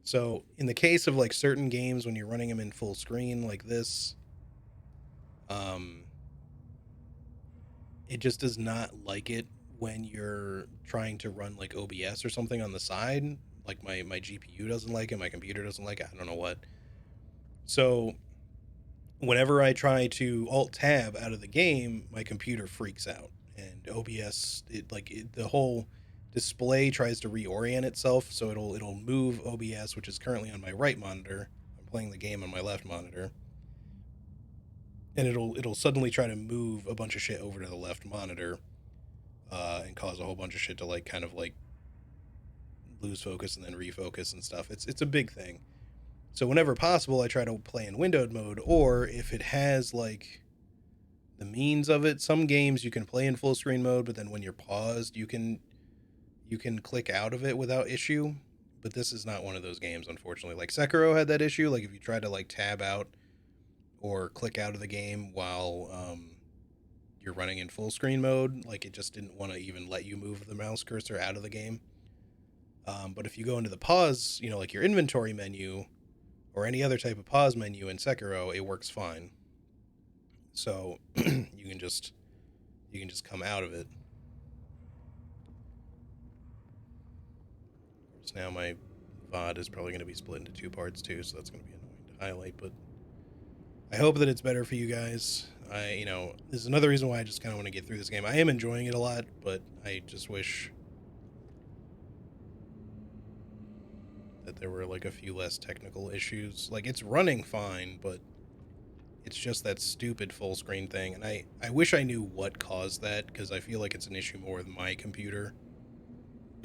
So in the case of like certain games when you're running them in full screen like this, um, it just does not like it when you're trying to run like OBS or something on the side. Like my GPU doesn't like it, my computer doesn't like it. I don't know what. So whenever I try to Alt Tab out of the game, my computer freaks out, and OBS the whole display tries to reorient itself, so it'll move OBS, which is currently on my right monitor. I'm playing the game on my left monitor, and it'll suddenly try to move a bunch of shit over to the left monitor, and cause a whole bunch of shit to like kind of like lose focus and then refocus and stuff. It's a big thing. So whenever possible, I try to play in windowed mode, or if it has like the means of it. Some games you can play in full screen mode, but then when you're paused, you can click out of it without issue. But this is not one of those games, unfortunately. Like Sekiro had that issue. Like if you try to like tab out or click out of the game while you're running in full screen mode, like it just didn't want to even let you move the mouse cursor out of the game. But if you go into the pause, like your inventory menu or any other type of pause menu in Sekiro, it works fine. So you can just come out of it. Of course, now my VOD is probably going to be split into two parts too, so that's going to be annoying to highlight. But I hope that it's better for you guys. This is another reason why I just kind of want to get through this game. I am enjoying it a lot, but I just wish that there were like a few less technical issues. Like it's running fine, but it's just that stupid full screen thing. And I wish I knew what caused that, because I feel like it's an issue more with my computer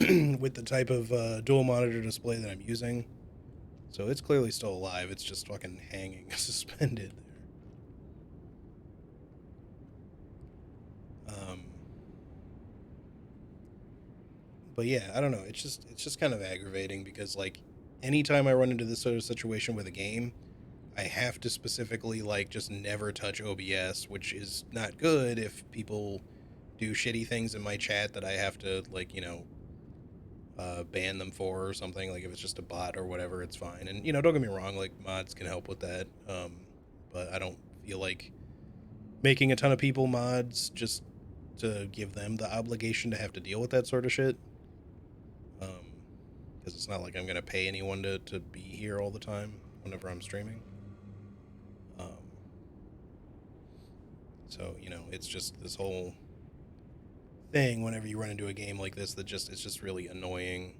with the type of dual monitor display that I'm using. So it's clearly still alive. It's just fucking hanging suspended there. But yeah, I don't know. It's just kind of aggravating because like anytime I run into this sort of situation with a game, I have to specifically like just never touch OBS, which is not good if people do shitty things in my chat that I have to like ban them for or something. Like if it's just a bot or whatever, it's fine. And don't get me wrong, like mods can help with that. But I don't feel like making a ton of people mods just to give them the obligation to have to deal with that sort of shit. Because it's not like I'm gonna pay anyone to be here all the time whenever I'm streaming. Um, so it's just this whole thing whenever you run into a game like this that just it's just really annoying.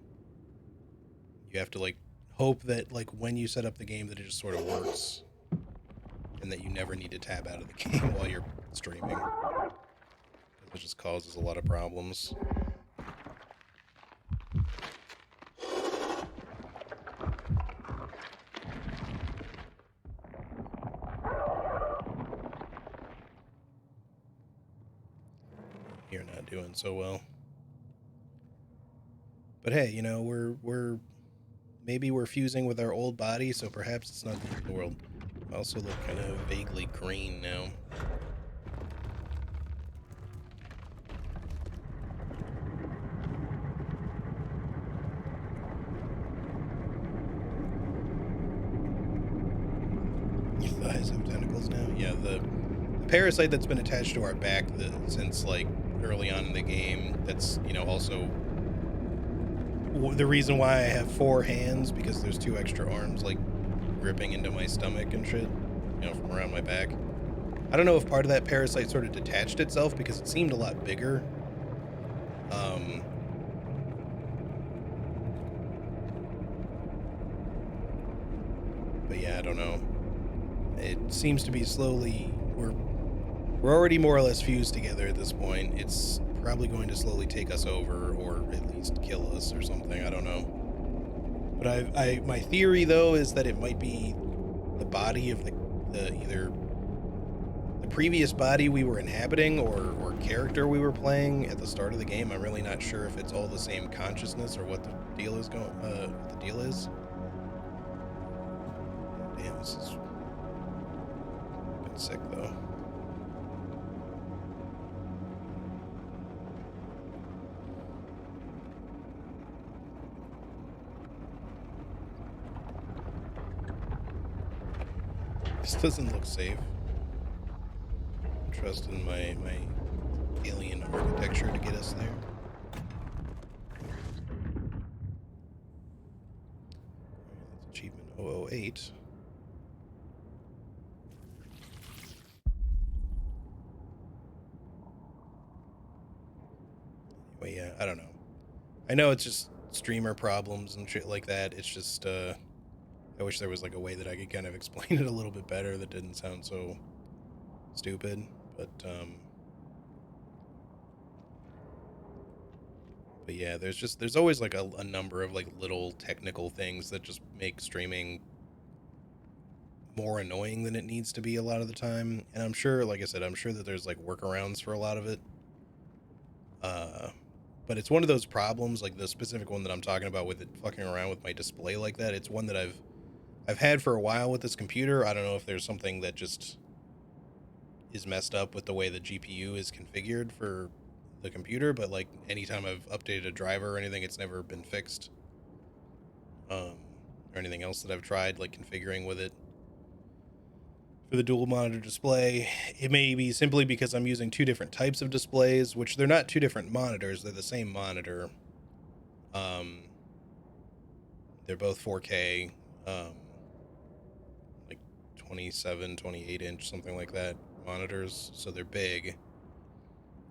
You have to like hope that like when you set up the game that it just sort of works, and that you never need to tab out of the game while you're streaming, because it just causes a lot of problems. You're not doing so well. But hey, maybe we're fusing with our old body, so perhaps it's not the end of the world. I also look kind of vaguely green now. Your thighs have tentacles now? Yeah, the parasite that's been attached to our back since like early on in the game, that's also the reason why I have 4 hands, because there's 2 extra arms like gripping into my stomach and shit, from around my back. I don't know if part of that parasite sort of detached itself because it seemed a lot bigger. Um, but yeah, I don't know. It seems to be slowly. We're already more or less fused together at this point. It's probably going to slowly take us over, or at least kill us or something. I don't know. But my theory though is that it might be the body of the either the previous body we were inhabiting or character we were playing at the start of the game. I'm really not sure if it's all the same consciousness or what the deal is what the deal is. Damn, this is fucking sick though. This doesn't look safe. Trust in my alien architecture to get us there. That's achievement 008. Anyway, yeah, I don't know. I know it's just streamer problems and shit like that. It's just, I wish there was like a way that I could kind of explain it a little bit better that didn't sound so stupid. But yeah, there's always like a number of like little technical things that just make streaming more annoying than it needs to be a lot of the time. And I'm sure, like I said, I'm sure that there's like workarounds for a lot of it. But it's one of those problems, like the specific one that I'm talking about with it fucking around with my display like that. It's one that I've had for a while with this computer. I don't know if there's something that just is messed up with the way the GPU is configured for the computer, but like anytime I've updated a driver or anything, it's never been fixed. Or anything else that I've tried like configuring with it for the dual monitor display. It may be simply because I'm using two different types of displays, which they're not two different monitors, they're the same monitor. They're both 4K, like 27, 28 inch, something like that monitors, so they're big.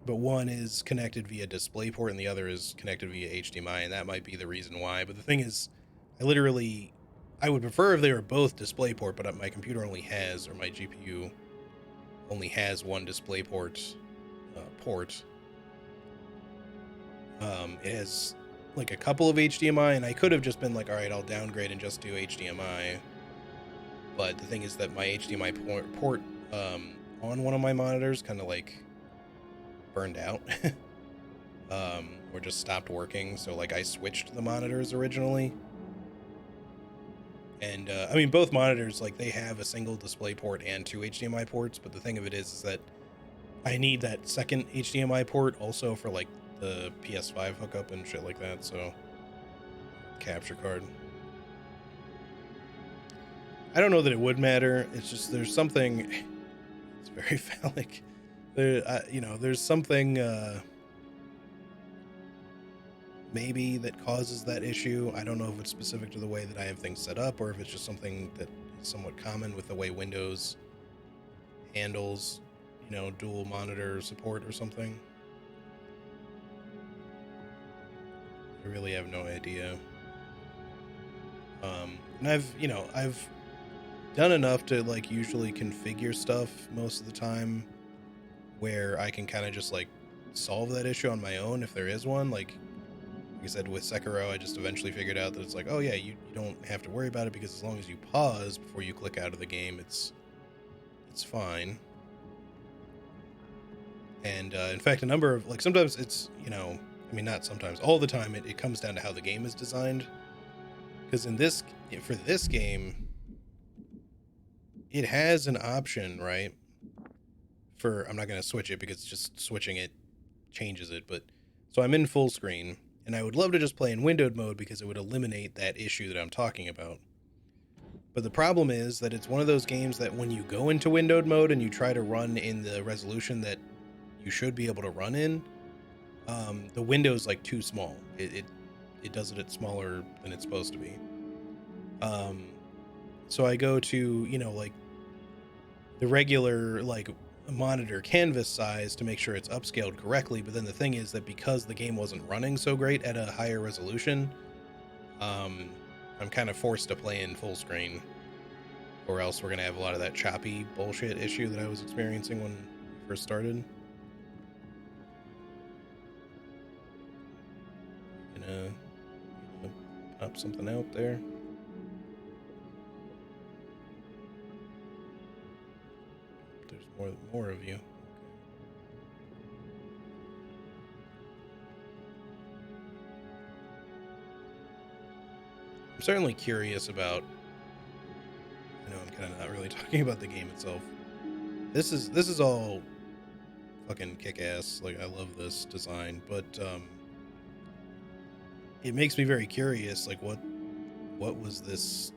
But one is connected via DisplayPort and the other is connected via HDMI, and that might be the reason why. But the thing is, I would prefer if they were both DisplayPort, but my computer only has, or my GPU only has one DisplayPort port. It has like a couple of HDMI, and I could have just been like, all right, I'll downgrade and just do HDMI. But the thing is that my HDMI port on one of my monitors kind of like burned out. Or just stopped working, so like I switched the monitors originally. And I mean, both monitors, like they have a single display port and two HDMI ports, but the thing of it is that I need that second HDMI port also for like the PS5 hookup and shit like that, so capture card. I don't know that it would matter. It's just there's something. It's very phallic. There's something maybe that causes that issue. I don't know if it's specific to the way that I have things set up, or if it's just something that is somewhat common with the way Windows handles, dual monitor support or something. I really have no idea. And I've done enough to like usually configure stuff most of the time where I can kind of just like solve that issue on my own if there is one. Like I said, with Sekiro, I just eventually figured out that it's like, oh yeah, you don't have to worry about it because as long as you pause before you click out of the game, it's fine. And in fact, a number of like sometimes it's not sometimes, all the time it comes down to how the game is designed. Because for this game, it has an option, right? I'm not going to switch it because just switching it changes it. But so I'm in full screen, and I would love to just play in windowed mode because it would eliminate that issue that I'm talking about. But the problem is that it's one of those games that when you go into windowed mode and you try to run in the resolution that you should be able to run in, the window's like too small. It does it at smaller than it's supposed to be. So I go to, like the regular like monitor canvas size to make sure it's upscaled correctly. But then the thing is that because the game wasn't running so great at a higher resolution, I'm kind of forced to play in full screen, or else we're going to have a lot of that choppy bullshit issue that I was experiencing when we first started. Gonna pop something out there. There's more of you. I'm certainly curious about. I'm kind of not really talking about the game itself. This is all fucking kick-ass. Like I love this design, but it makes me very curious. Like what was this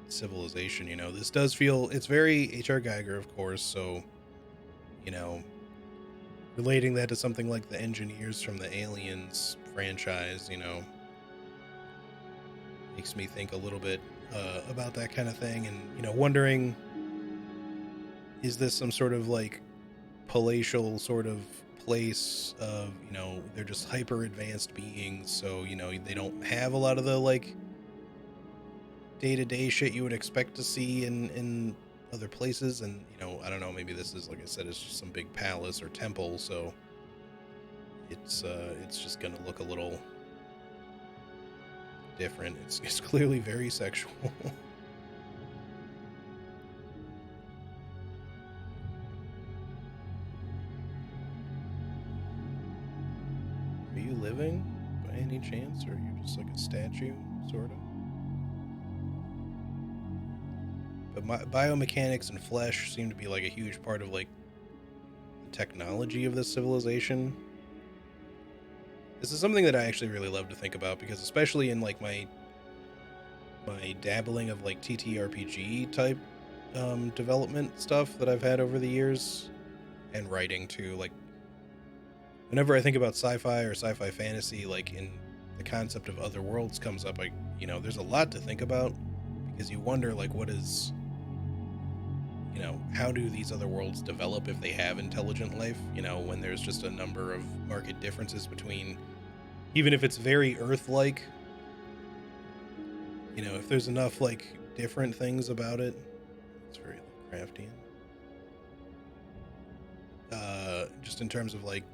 civilization. This does feel, it's very H.R. Geiger, of course, so you know relating that to something like the engineers from the Aliens franchise, makes me think a little bit about that kind of thing, and wondering, is this some sort of like palatial sort of place of, they're just hyper advanced beings, so they don't have a lot of the like day-to-day shit you would expect to see in other places. And I don't know, maybe this is, like I said, it's just some big palace or temple, so it's just gonna look a little different. It's clearly very sexual. Are you living by any chance, or are you just like a statue, sort of? But biomechanics and flesh seem to be like a huge part of like the technology of this civilization. This is something that I actually really love to think about, because especially in like my dabbling of like TTRPG type development stuff that I've had over the years, and writing too, like whenever I think about sci-fi or sci-fi fantasy, like in the concept of other worlds comes up, there's a lot to think about, because you wonder like what is, how do these other worlds develop if they have intelligent life, when there's just a number of marked differences between, even if it's very Earth-like, if there's enough like different things about it. It's very Lovecraftian. Just in terms of like,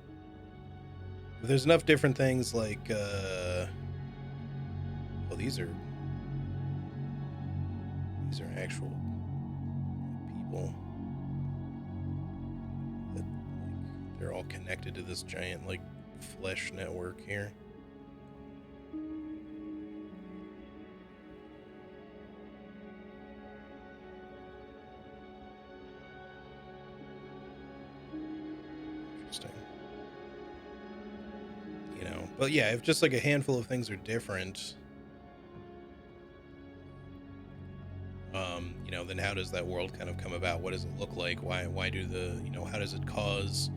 if there's enough different things like, well, these are actual people that, like, they're all connected to this giant like flesh network here. Interesting. But yeah, if just like a handful of things are different, then how does that world kind of come about? What does it look like? Why do how does it cause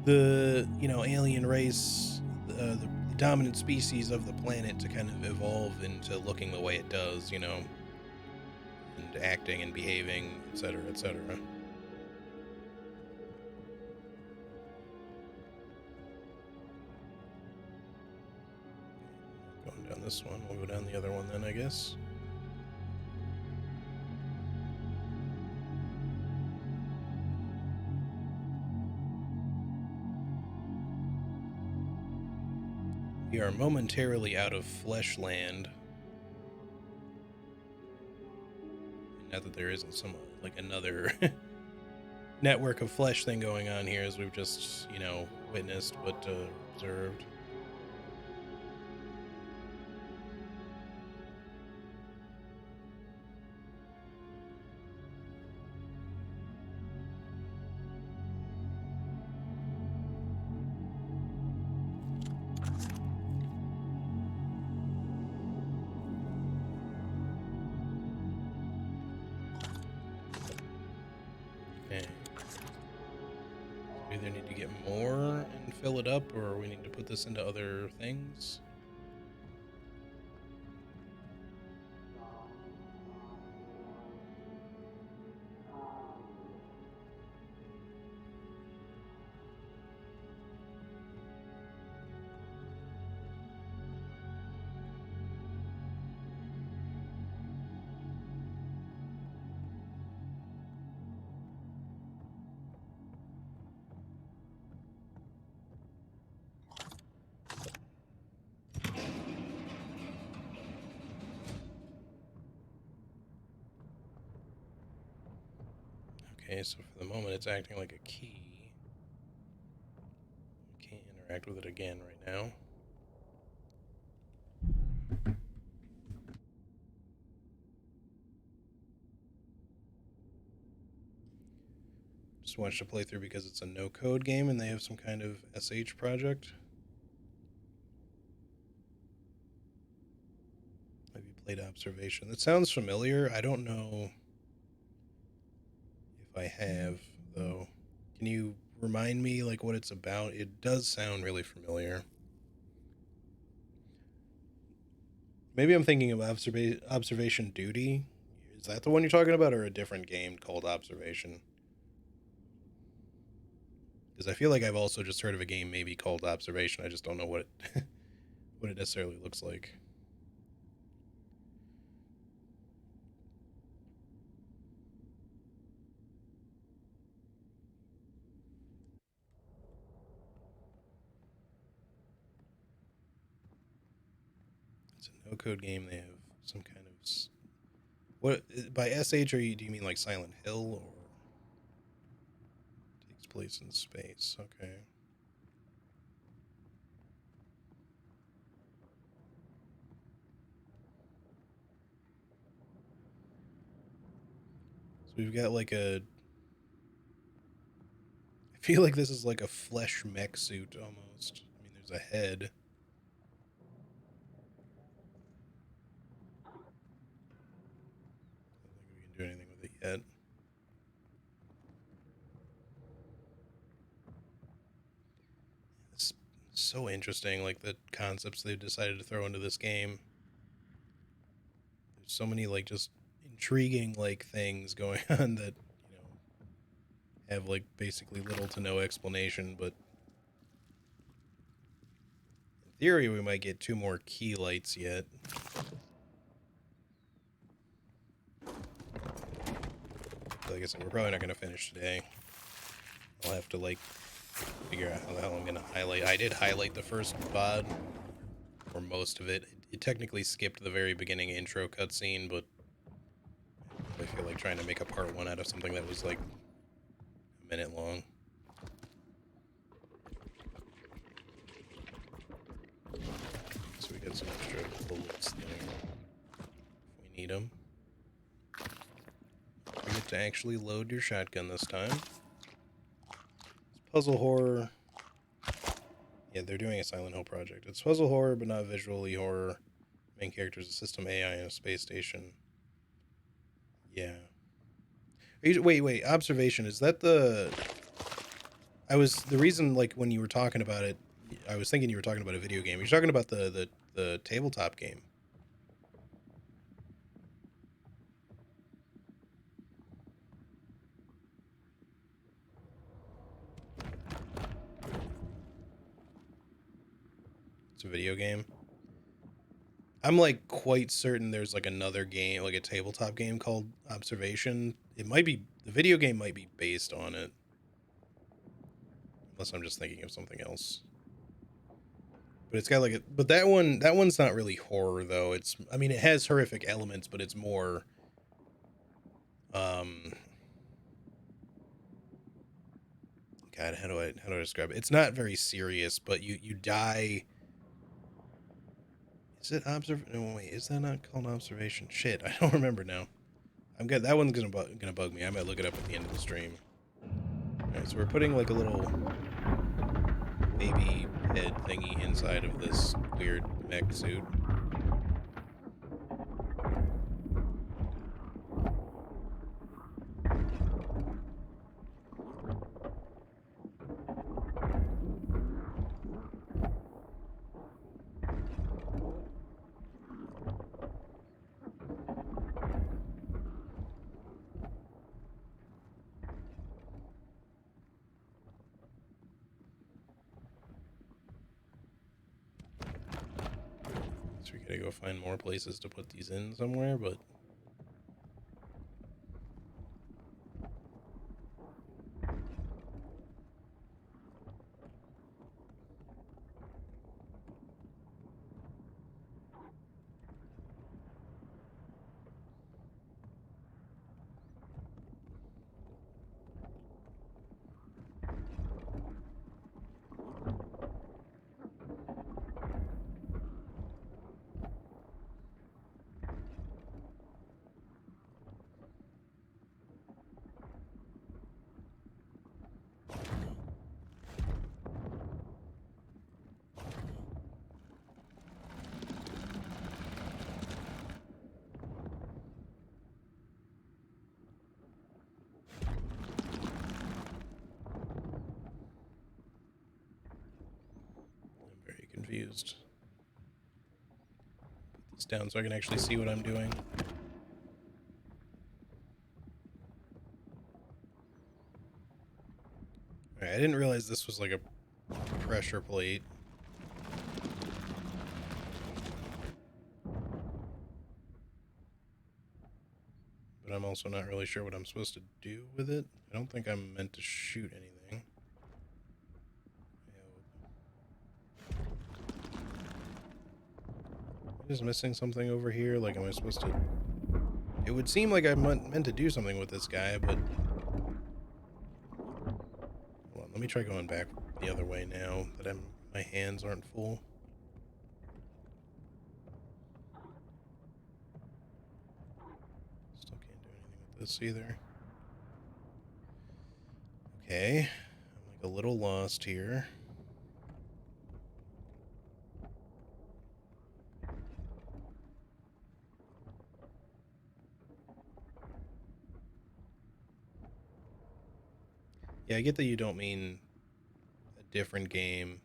the, alien race, the dominant species of the planet, to kind of evolve into looking the way it does, and acting and behaving, etc., etc. Going down this one, we'll go down the other one then, I guess. We are momentarily out of Fleshland. Not that there isn't some like another network of flesh thing going on here, as we've just witnessed, but observed. Okay. We either need to get more and fill it up, or we need to put this into other things. Okay, so for the moment it's acting like a key. Can't interact with it again right now. Just watched a playthrough because it's a no-code game and they have some kind of SH project. Have you played Observation. That sounds familiar. I don't know if I have, though. Can you remind me like what it's about? It does sound really familiar. Maybe I'm thinking of Observation Duty. Is that the one you're talking about, or a different game called Observation? Because I feel like I've also just heard of a game maybe called Observation. I just don't know what it what it necessarily looks like. It's a no code game. They have some kind of what by SH or do you mean like Silent Hill or takes place in space? Okay. So we've got like a. I feel like this is like a flesh mech suit almost. I mean, there's a head. I don't think we can do anything with it yet. It's so interesting, like the concepts they've decided to throw into this game. There's so many like just intriguing like things going on that have like basically little to no explanation. But in theory, we might get 2 more key lights yet. Like I said, we're probably not going to finish today. I'll have to like figure out how the hell I'm going to highlight. I did highlight the first VOD, or most of it. It technically skipped the very beginning intro cutscene, but I feel like trying to make a part 1 out of something that was like a minute long. So we got some extra bullets there if we need them. We get to actually load your shotgun this time. It's puzzle horror. Yeah, they're doing a Silent Hill project. It's puzzle horror, but not visually horror. Main character is a system AI in a space station. Yeah. Wait. Observation. Is that the... The reason, like, when you were talking about it, I was thinking you were talking about a video game. You're talking about the tabletop game. It's a video game. I'm like quite certain there's like another game, like a tabletop game called Observation. It might be, the video game might be based on it. Unless I'm just thinking of something else. But it's got like but that one's not really horror though. I mean it has horrific elements, but it's more God, how do I describe it? It's not very serious, but you die. Is it No, wait, is that not called Observation? Shit, I don't remember now. I'm good. That one's gonna bug me. I might look it up at the end of the stream. All right, so we're putting like a little baby head thingy inside of this weird mech suit. So we gotta go find more places to put these in somewhere, but just put this down so I can actually see what I'm doing. Alright, I didn't realize this was like a pressure plate. But I'm also not really sure what I'm supposed to do with it. I don't think I'm meant to shoot anything. Just missing something over here. Like, am I supposed to... It would seem like I'm meant to do something with this guy, but... Hold on, let me try going back the other way now that my hands aren't full. Still can't do anything with this either. Okay. I'm like a little lost here. Yeah, I get that you don't mean a different game.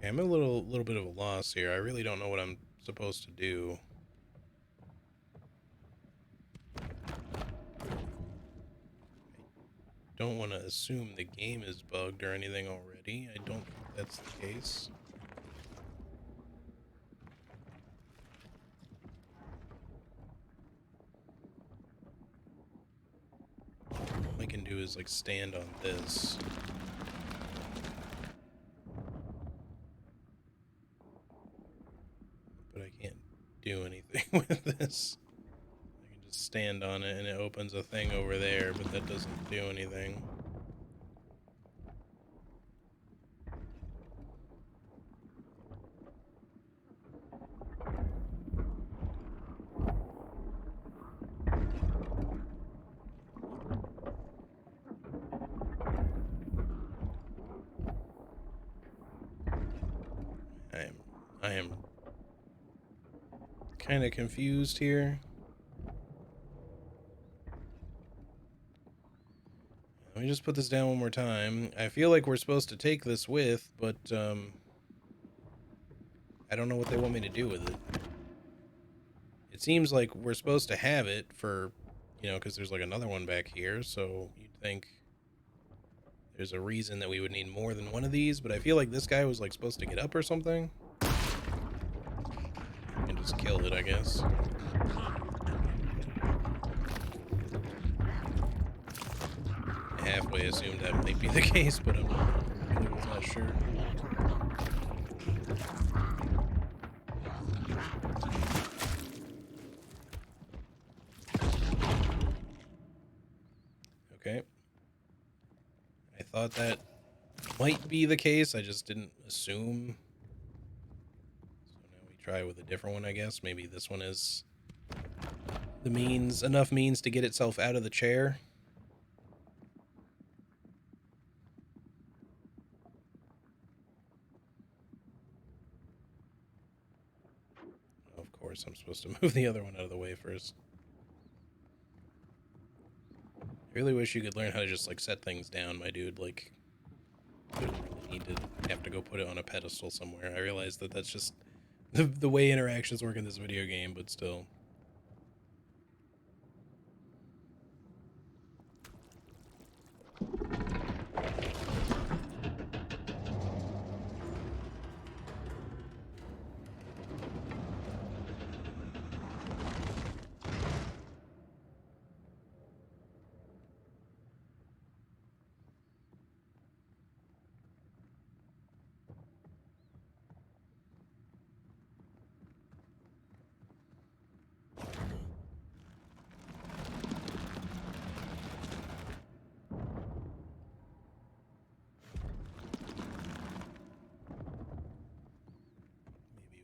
Okay, I'm a little bit of a loss here. I really don't know what I'm supposed to do. Don't want to assume the game is bugged or anything already. I don't think that's the case. All I can do is like stand on this. But I can't do anything with this. I can just stand on it and it opens a thing over there, but that doesn't do anything. I am kind of confused here. Let me just put this down one more time. I feel like we're supposed to take this with, but I don't know what they want me to do with it. It seems like we're supposed to have it for, you know, because there's like another one back here, so you'd think there's a reason that we would need more than one of these, but I feel like this guy was like supposed to get up or something. And just kill it, I guess. I halfway assumed that might be the case, but I'm not sure. Okay. I thought that might be the case, I just didn't assume. So now we try with a different one, I guess. Maybe this one is the means, enough means to get itself out of the chair. Of course, I'm supposed to move the other one out of the way first. I really wish you could learn how to just, like, set things down, my dude. Like, you don't really need to have to go put it on a pedestal somewhere. I realize that that's just the way interactions work in this video game, but still.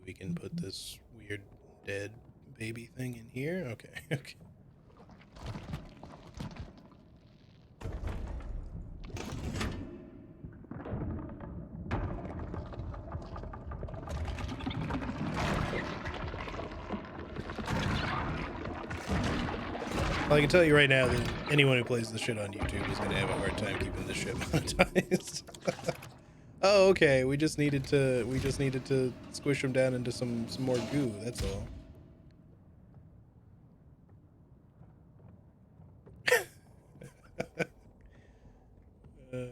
we can put this weird dead baby thing in here. Okay, okay. Well, I can tell you right now that anyone who plays this shit on YouTube is gonna have a hard time keeping this shit monetized. Oh, okay. We just needed to squish them down into some more goo. That's all. You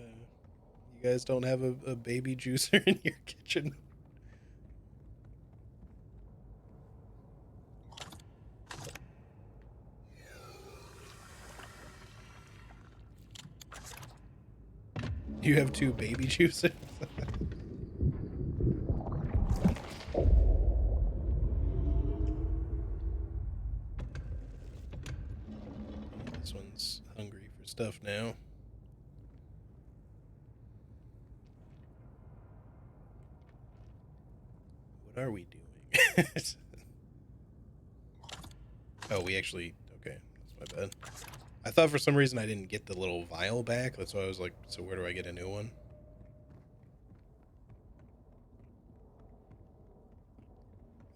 guys don't have a baby juicer in your kitchen? You have 2 baby juicers? This one's hungry for stuff now. What are we doing? Oh, we actually... Okay, that's my bad. I thought for some reason I didn't get the little vial back. That's why I was like, so where do I get a new one?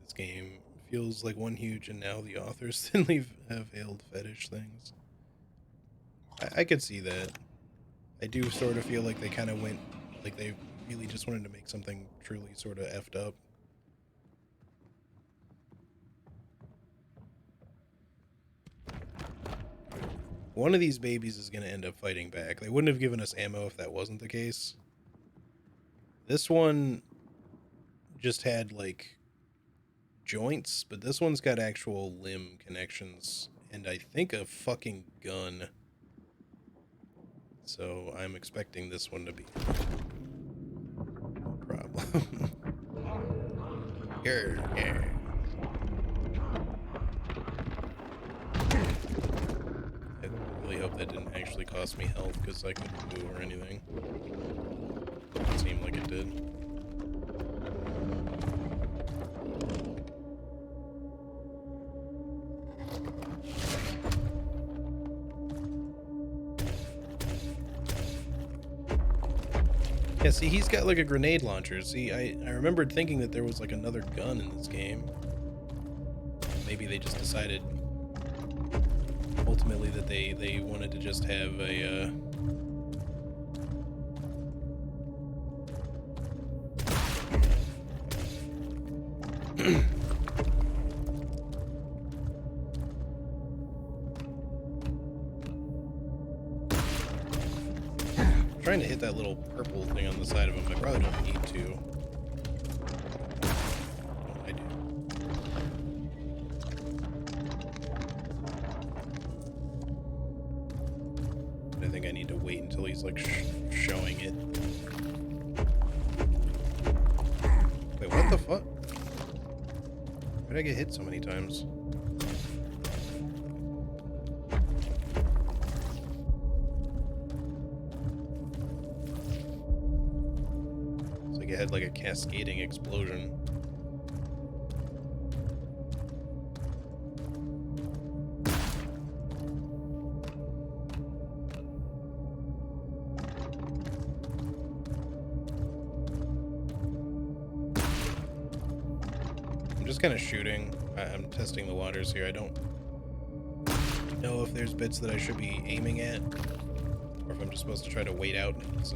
This game feels like one huge and now the authors thinly veiled fetish things. I could see that. I do sort of feel like they kind of went... Like they really just wanted to make something truly sort of effed up. One of these babies is going to end up fighting back. They wouldn't have given us ammo if that wasn't the case. This one just had, like, joints, but this one's got actual limb connections, and I think a fucking gun. So I'm expecting this one to be no problem. Yeah. I really hope that didn't actually cost me health, because I couldn't move or anything. It seemed like it did. Yeah, see, he's got like a grenade launcher. See, I remembered thinking that there was like another gun in this game. Maybe they just decided ultimately that they wanted to just have a trying to hit that little purple thing on the side of him. I probably don't need to. Oh, I do. I think I need to wait until he's like showing it. Wait, what the fuck? Why did I get hit so many times? It had like a cascading explosion. I'm just kind of shooting. I'm testing the waters here. I don't know if there's bits that I should be aiming at, or if I'm just supposed to try to wait out. It's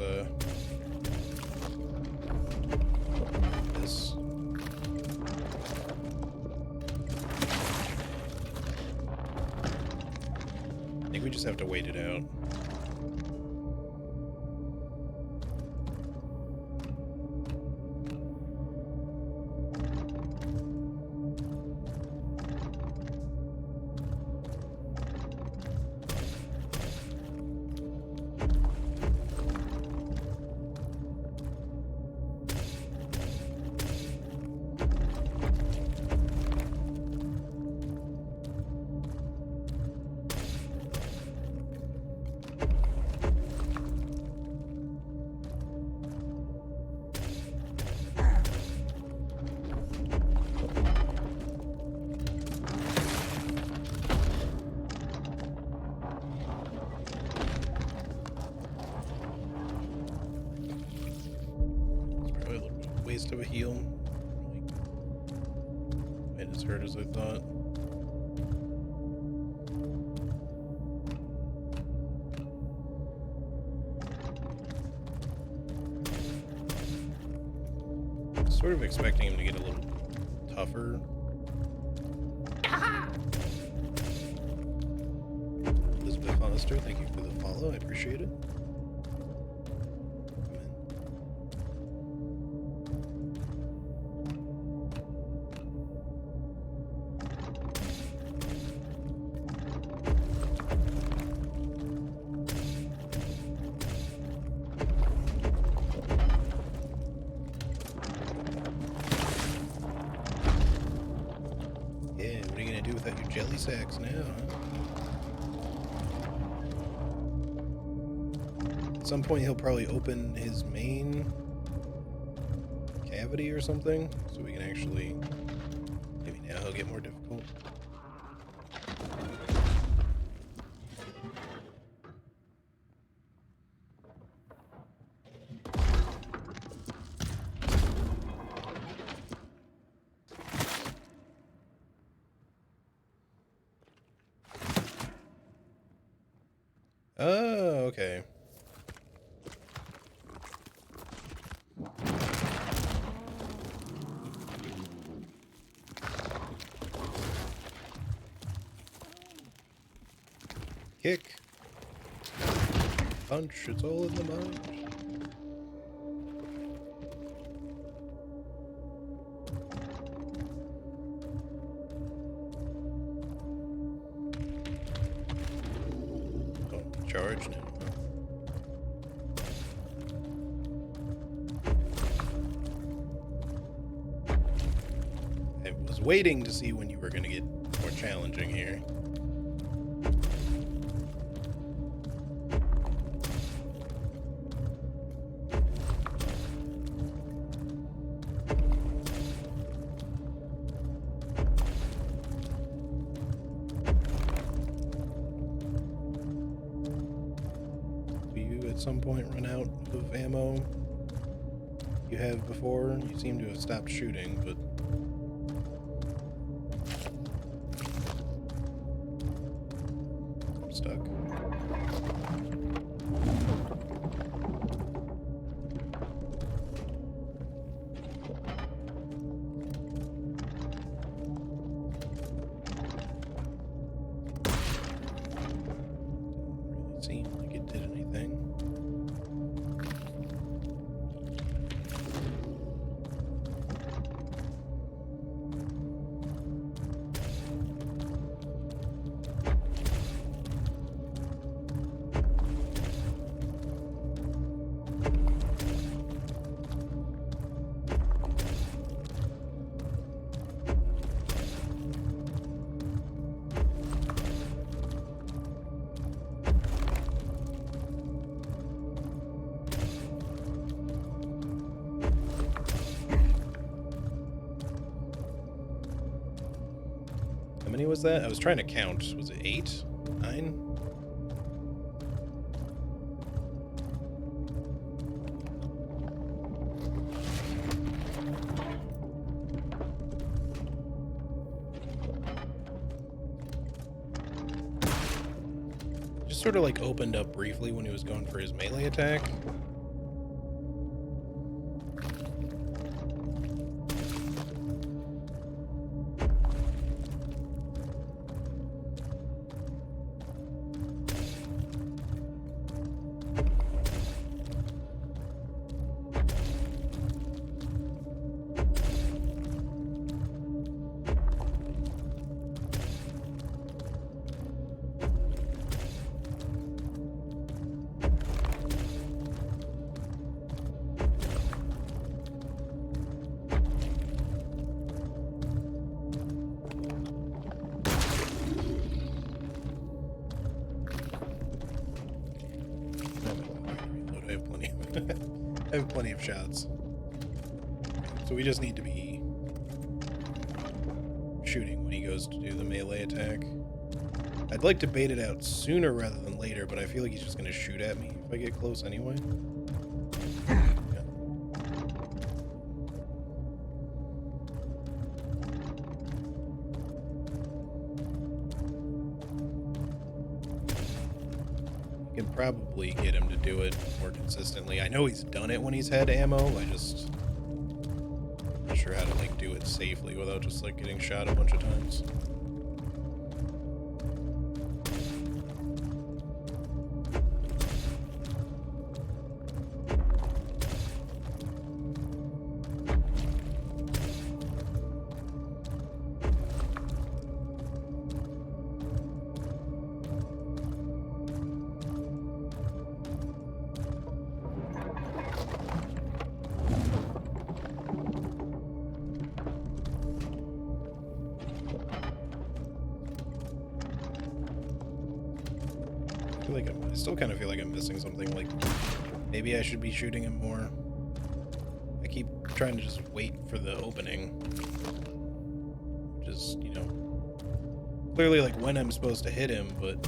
this. I think we just have to wait it out. of a heal. Quite as hurt as I thought. Sort of expecting him to get a little tougher. Elizabeth Hollister, thank you for the follow. I appreciate it. Jelly sacks now, huh? At some point he'll probably open his main cavity or something, so we can actually... Maybe now he'll get more difficult. Oh, okay. Kick. Punch, it's all in the mind. Charge now. I was waiting to see when you were going to get more challenging here. At some point run out of ammo you have before? You seem to have stopped shooting, but... I'm stuck. Didn't really seem like it did anything. How many was that? I was trying to count. Was it 8? 9? Just sort of like opened up briefly when he was going for his melee attack. I have plenty of shots. So we just need to be shooting when he goes to do the melee attack. I'd like to bait it out sooner rather than later, but I feel like he's just going to shoot at me if I get close anyway. Yeah. can probably get him to do it more consistently. I know he's done it when he's had ammo. I just not sure how to like do it safely without just like getting shot a bunch of times. I still kind of feel like I'm missing something. Like maybe I should be shooting him more. I keep trying to just wait for the opening, just, you know, clearly like when I'm supposed to hit him, but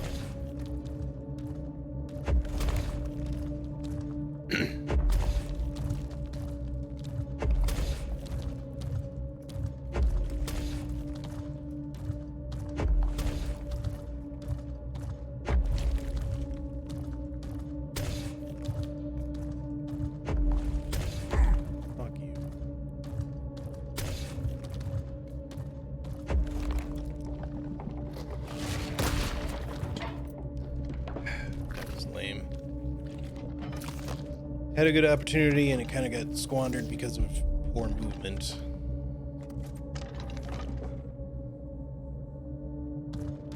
had a good opportunity and it kind of got squandered because of poor movement.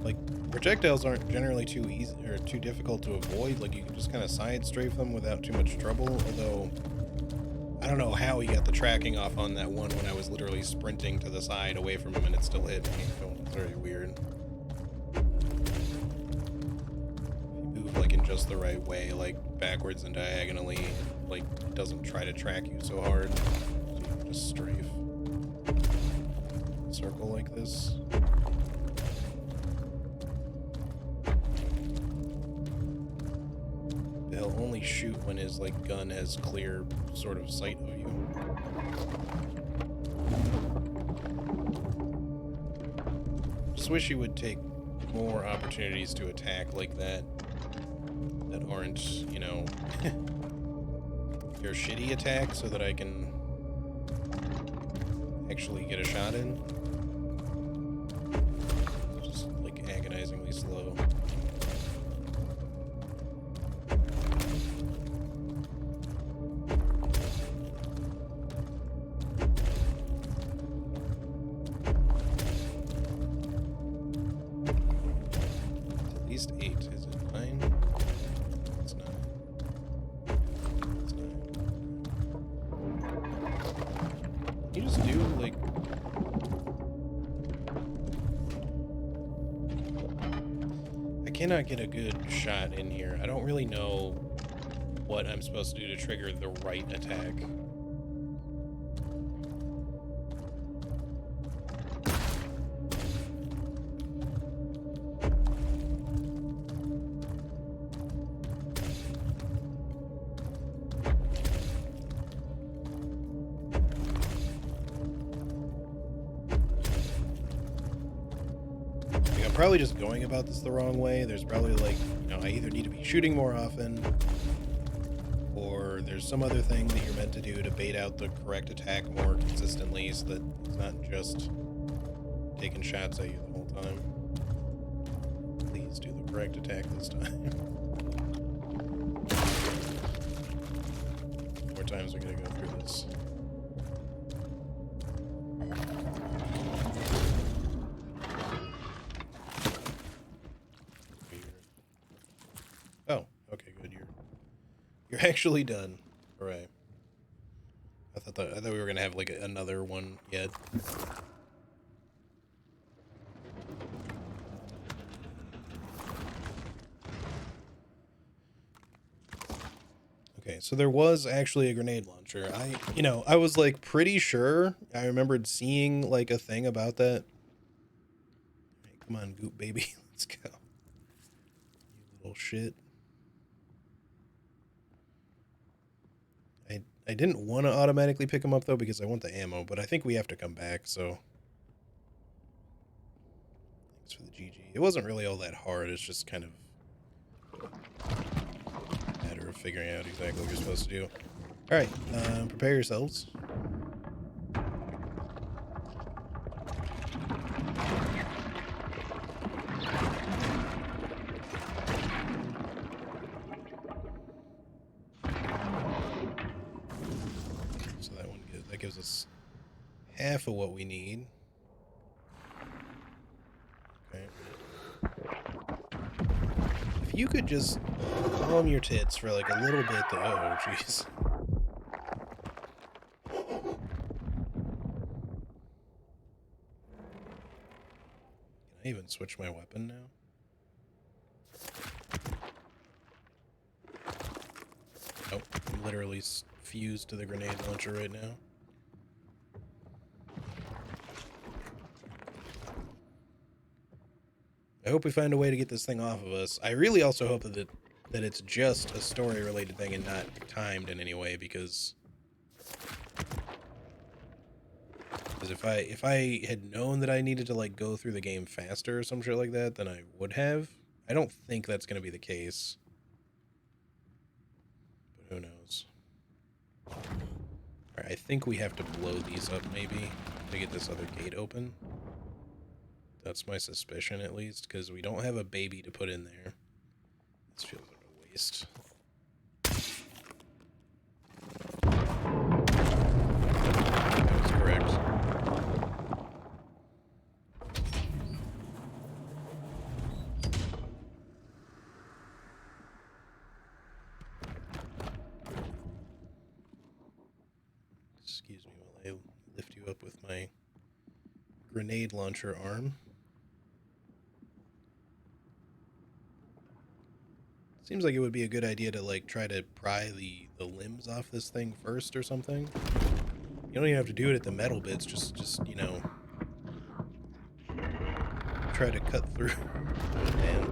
Like, projectiles aren't generally too easy or too difficult to avoid. Like, you can just kind of side strafe them without too much trouble. Although, I don't know how he got the tracking off on that one when I was literally sprinting to the side away from him and it still hit me. It's very weird. Like in just the right way, like backwards and diagonally, like it doesn't try to track you so hard, so you can just strafe. Circle like this. He'll only shoot when his like gun has clear sort of sight of you. Just wish he would take more opportunities to attack like that. That aren't, you know, your shitty attack so that I can actually get a shot in. Just like agonizingly slow. It's at least 8. Is it 9? You just do, like... I cannot get a good shot in here. I don't really know what I'm supposed to do to trigger the right attack. Probably just going about this the wrong way. There's probably like, you know, I either need to be shooting more often or there's some other thing that you're meant to do to bait out the correct attack more consistently so that it's not just taking shots at you the whole time. Please do the correct attack this time. More times we gotta go through this. Oh, okay, good. You're actually done. All right. I thought we were gonna have like another one yet. Okay, so there was actually a grenade launcher. I was like pretty sure I remembered seeing like a thing about that. All right, come on, Goop baby, let's go. You little shit. I didn't want to automatically pick him up, though, because I want the ammo, but I think we have to come back, so... Thanks for the GG. It wasn't really all that hard, it's just kind of... figuring out exactly what you're supposed to do. Alright, prepare yourselves. So that gives us half of what we need. Okay. If you could just calm your tits for like a little bit, though. Oh, jeez. Can I even switch my weapon now? Nope. I'm literally fused to the grenade launcher right now. I hope we find a way to get this thing off of us. I really also hope that it's just a story-related thing and not timed in any way, because if I had known that I needed to like go through the game faster or some shit like that, then I would have. I don't think that's going to be the case, but who knows. Alright, I think we have to blow these up maybe to get this other gate open. That's my suspicion, at least, because we don't have a baby to put in there. This feels like a waste. That was correct. Excuse me while I lift you up with my grenade launcher arm. Seems like it would be a good idea to like try to pry the limbs off this thing first or something. You don't even have to do it at the metal bits, just you know, try to cut through. Man.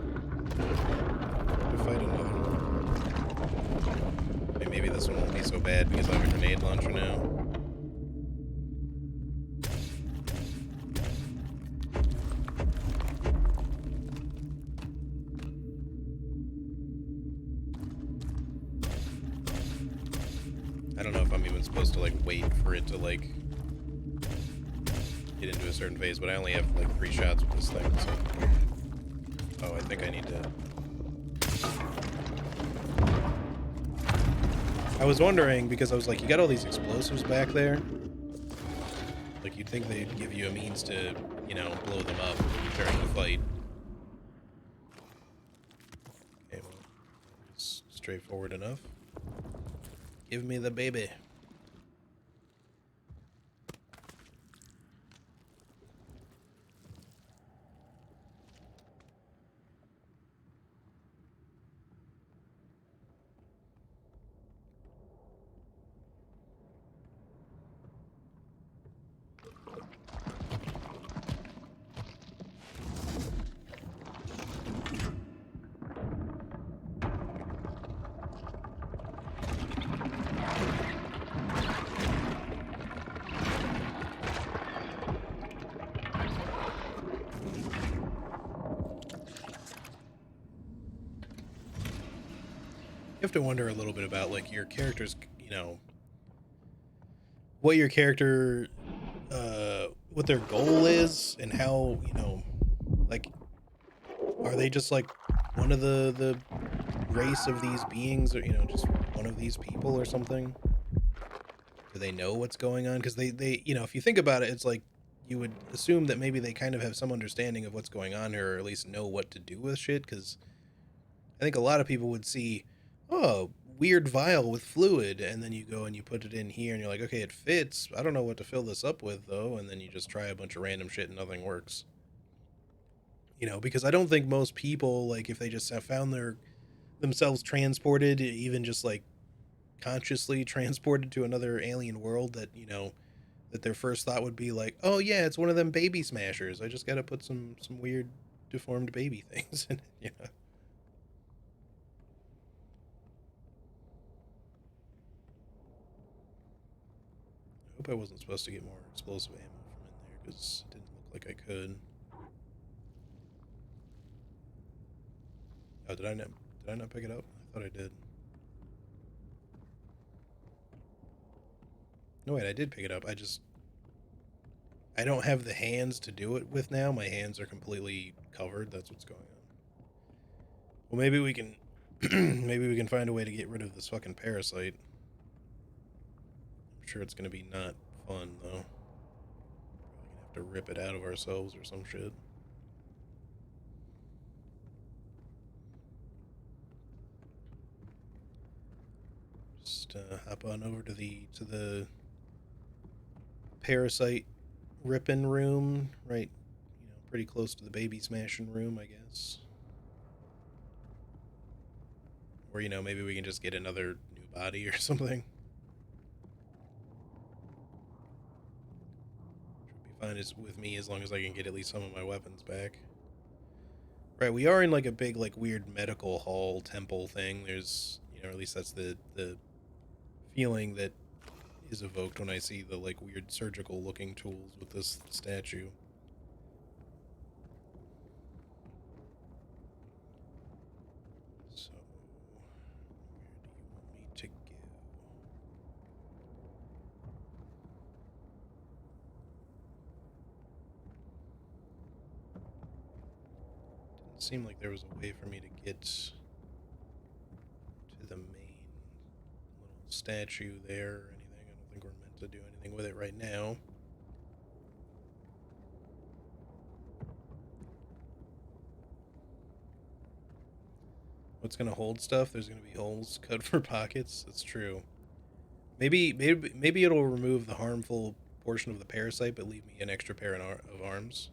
To fight another one. Okay, maybe this one won't be so bad because I have a grenade launcher now. I don't know if I'm even supposed to like wait for it to like get into a certain phase, but I only have like 3 shots with this thing, so. Oh, I think I need to. I was wondering, because I was like, you got all these explosives back there. Like, you'd think they'd give you a means to, you know, blow them up during the fight. Okay, well, it's straightforward enough. Give me the baby. You have to wonder a little bit about like your character's, you know, what your character, what their goal is, and how, you know, like, are they just like one of the race of these beings, or, you know, just one of these people or something? Do they know what's going on? Because they, you know, if you think about it, it's like you would assume that maybe they kind of have some understanding of what's going on here, or at least know what to do with shit, because I think a lot of people would see, oh, weird vial with fluid, and then you go and you put it in here, and you're like, okay, it fits. I don't know what to fill this up with, though, and then you just try a bunch of random shit and nothing works. You know, because I don't think most people, like, if they just have found themselves transported, even just like consciously transported to another alien world, that, you know, that their first thought would be like, oh yeah, it's one of them baby smashers. I just gotta put some weird deformed baby things in it, you know. I hope I wasn't supposed to get more explosive ammo from in there, because it didn't look like I could. Oh, did I not pick it up? I thought I did. No, wait, I did pick it up. I don't have the hands to do it with now. My hands are completely covered. That's what's going on. Well, maybe we can maybe we can find a way to get rid of this fucking parasite. I'm sure it's gonna be not fun though. Probably gonna have to rip it out of ourselves or some shit. Just hop on over to the parasite ripping room, right? You know, pretty close to the baby smashing room, I guess. Or you know, maybe we can just get another new body or something. Should be fine with me as long as I can get at least some of my weapons back. Right, we are in like a big like weird medical hall temple thing. There's you know, or at least that's the feeling that is evoked when I see the like weird surgical looking tools with this statue. So where do you want me to go? Didn't seem like there was a way for me to get to the main little statue there or anything. I don't think we're meant to do anything with it right now. What's gonna hold stuff? There's gonna be holes cut for pockets. That's true. Maybe it'll remove the harmful portion of the parasite, but leave me an extra pair of arms.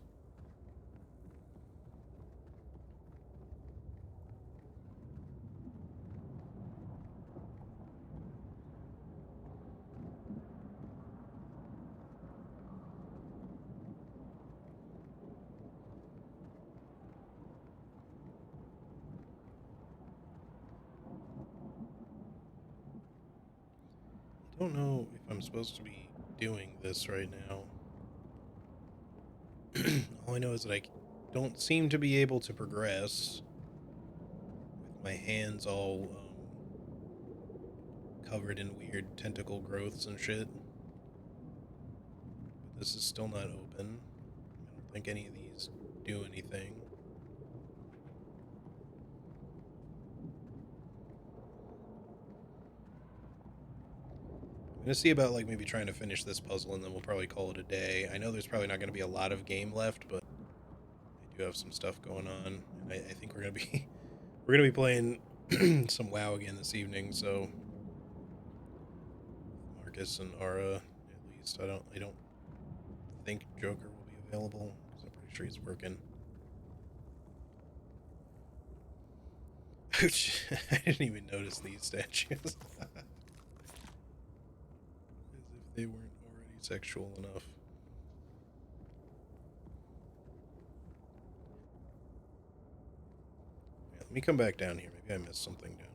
I don't know if I'm supposed to be doing this right now. All I know is that I don't seem to be able to progress with my hands all covered in weird tentacle growths and shit. But this is still not open. I don't think any of these do anything. I'm gonna see about like maybe trying to finish this puzzle and then we'll probably call it a day. I know there's probably not gonna be a lot of game left, but I do have some stuff going on. And I think we're gonna be we're gonna be playing some WoW again this evening, so Marcus and Ara at least. I don't think Joker will be available because I'm pretty sure he's working. I didn't even notice these statues. As if they weren't already sexual enough. Yeah, let me come back down here. Maybe I missed something down here.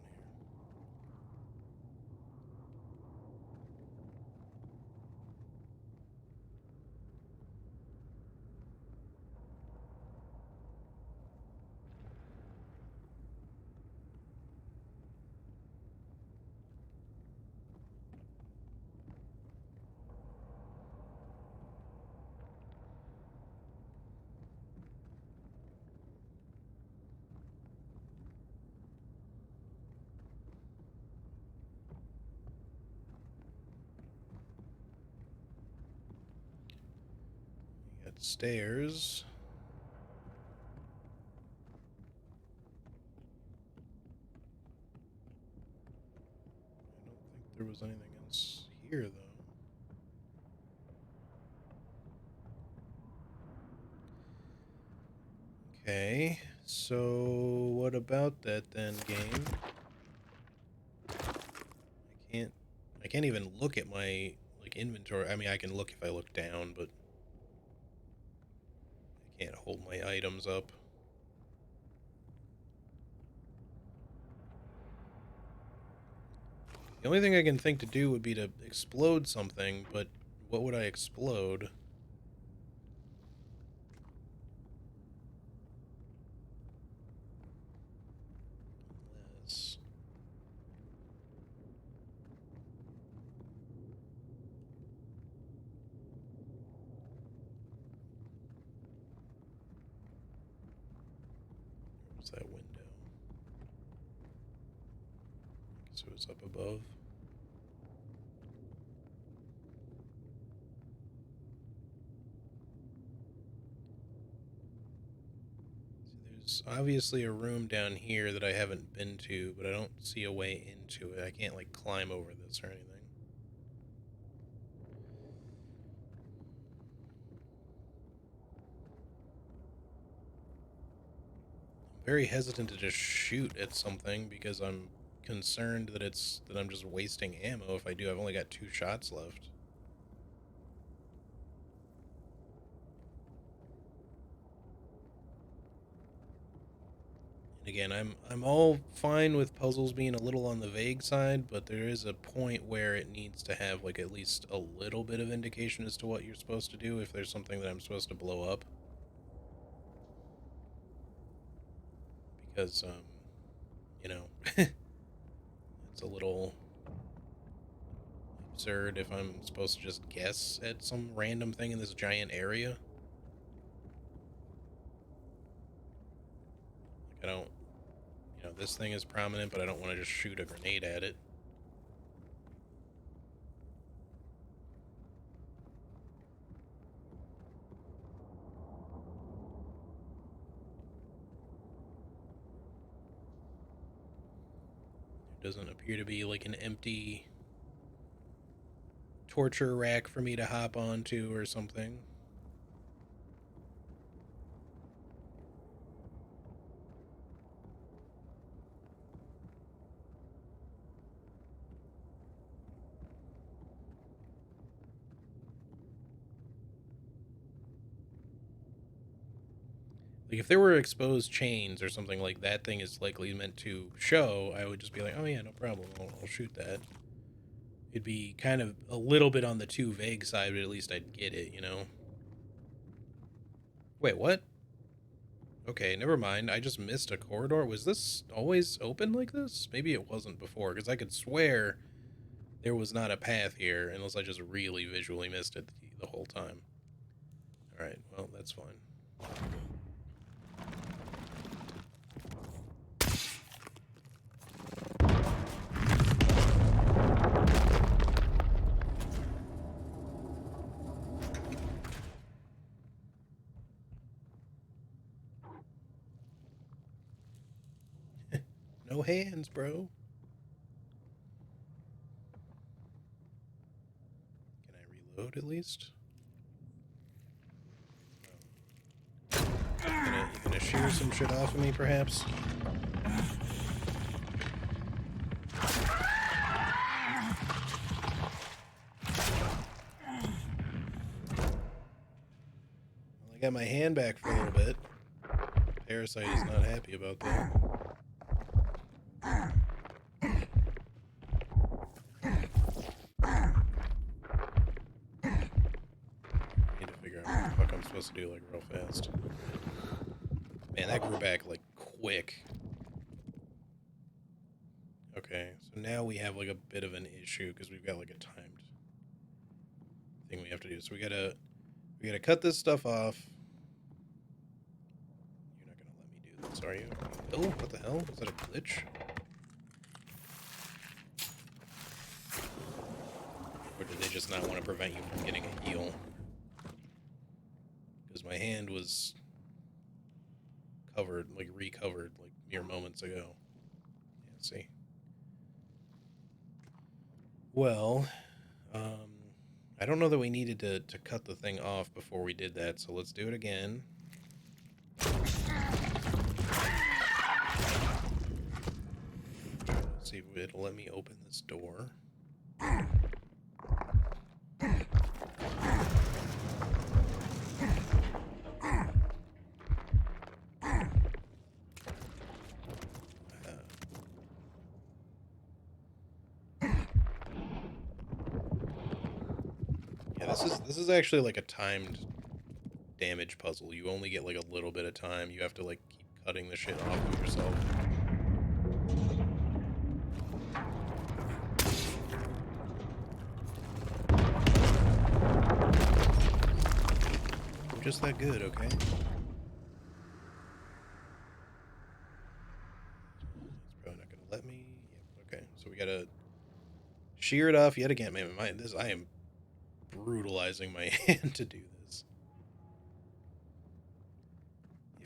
We got stairs. I don't think there was anything else here, though. Okay, so what about that then, game? Can't I can't even look at my like inventory. I mean, I can look if I look down, but I can't hold my items up. The only thing I can think to do would be to explode something, but what would I explode? Unless What's that window? So it's up above. There's obviously a room down here that I haven't been to, but I don't see a way into it. I can't, like, climb over this or anything. I'm very hesitant to just shoot at something because I'm concerned that I'm just wasting ammo if I do. I've only got 2 shots left. Again, I'm all fine with puzzles being a little on the vague side, but there is a point where it needs to have, like, at least a little bit of indication as to what you're supposed to do if there's something that I'm supposed to blow up. Because, you know, it's a little absurd if I'm supposed to just guess at some random thing in this giant area. Like, I don't, this thing is prominent, but I don't want to just shoot a grenade at it. There doesn't appear to be, like, an empty torture rack for me to hop onto or something. Like, if there were exposed chains or something like that thing is likely meant to show, I would just be like, oh yeah, no problem, I'll shoot that. It'd be kind of a little bit on the too vague side, but at least I'd get it, you know? Wait, what? Okay, never mind. I just missed a corridor. Was this always open like this? Maybe it wasn't before, because I could swear there was not a path here, unless I just really visually missed it the whole time. Alright, well, that's fine. No hands, bro. Can I reload at least? You gonna shear some shit off of me, perhaps? Well, I got my hand back for a little bit. Parasite is not happy about that. Need to figure out what the fuck I'm supposed to do, like, real fast. Man, that grew back, like, quick. Okay, so now we have, like, a bit of an issue, because we've got, like, a timed thing we have to do. So we gotta cut this stuff off. You're not gonna let me do this, are you? Oh, what the hell? Is that a glitch? Or did they just not want to prevent you from getting a heal? Because my hand was covered, like, recovered, like, mere moments ago. Yeah, see? Well, I don't know that we needed to cut the thing off before we did that, so let's do it again. Let's see if it'll let me open this door. Yeah, this is actually like a timed damage puzzle. You only get, like, a little bit of time. You have to, like, keep cutting the shit off of yourself. I'm just that good, okay? Shear it off yet again. Man, I am brutalizing my hand to do this.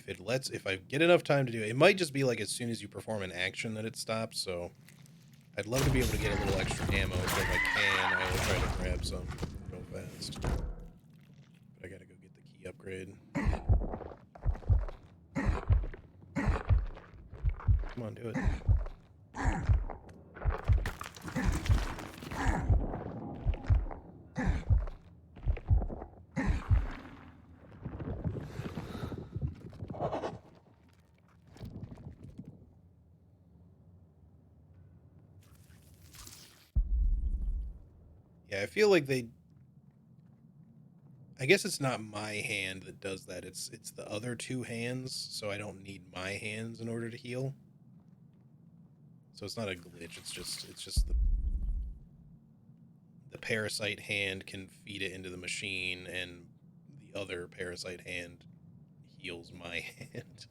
If I get enough time to do it, it might just be like as soon as you perform an action that it stops, so I'd love to be able to get a little extra ammo, so if I can, I will try to grab some real fast. But I gotta go get the key upgrade. Come on, do it. Yeah, I feel like I guess it's not my hand that does that. It's the other two hands, so I don't need my hands in order to heal. So it's not a glitch. It's just the parasite hand can feed it into the machine, and the other parasite hand heals my hand.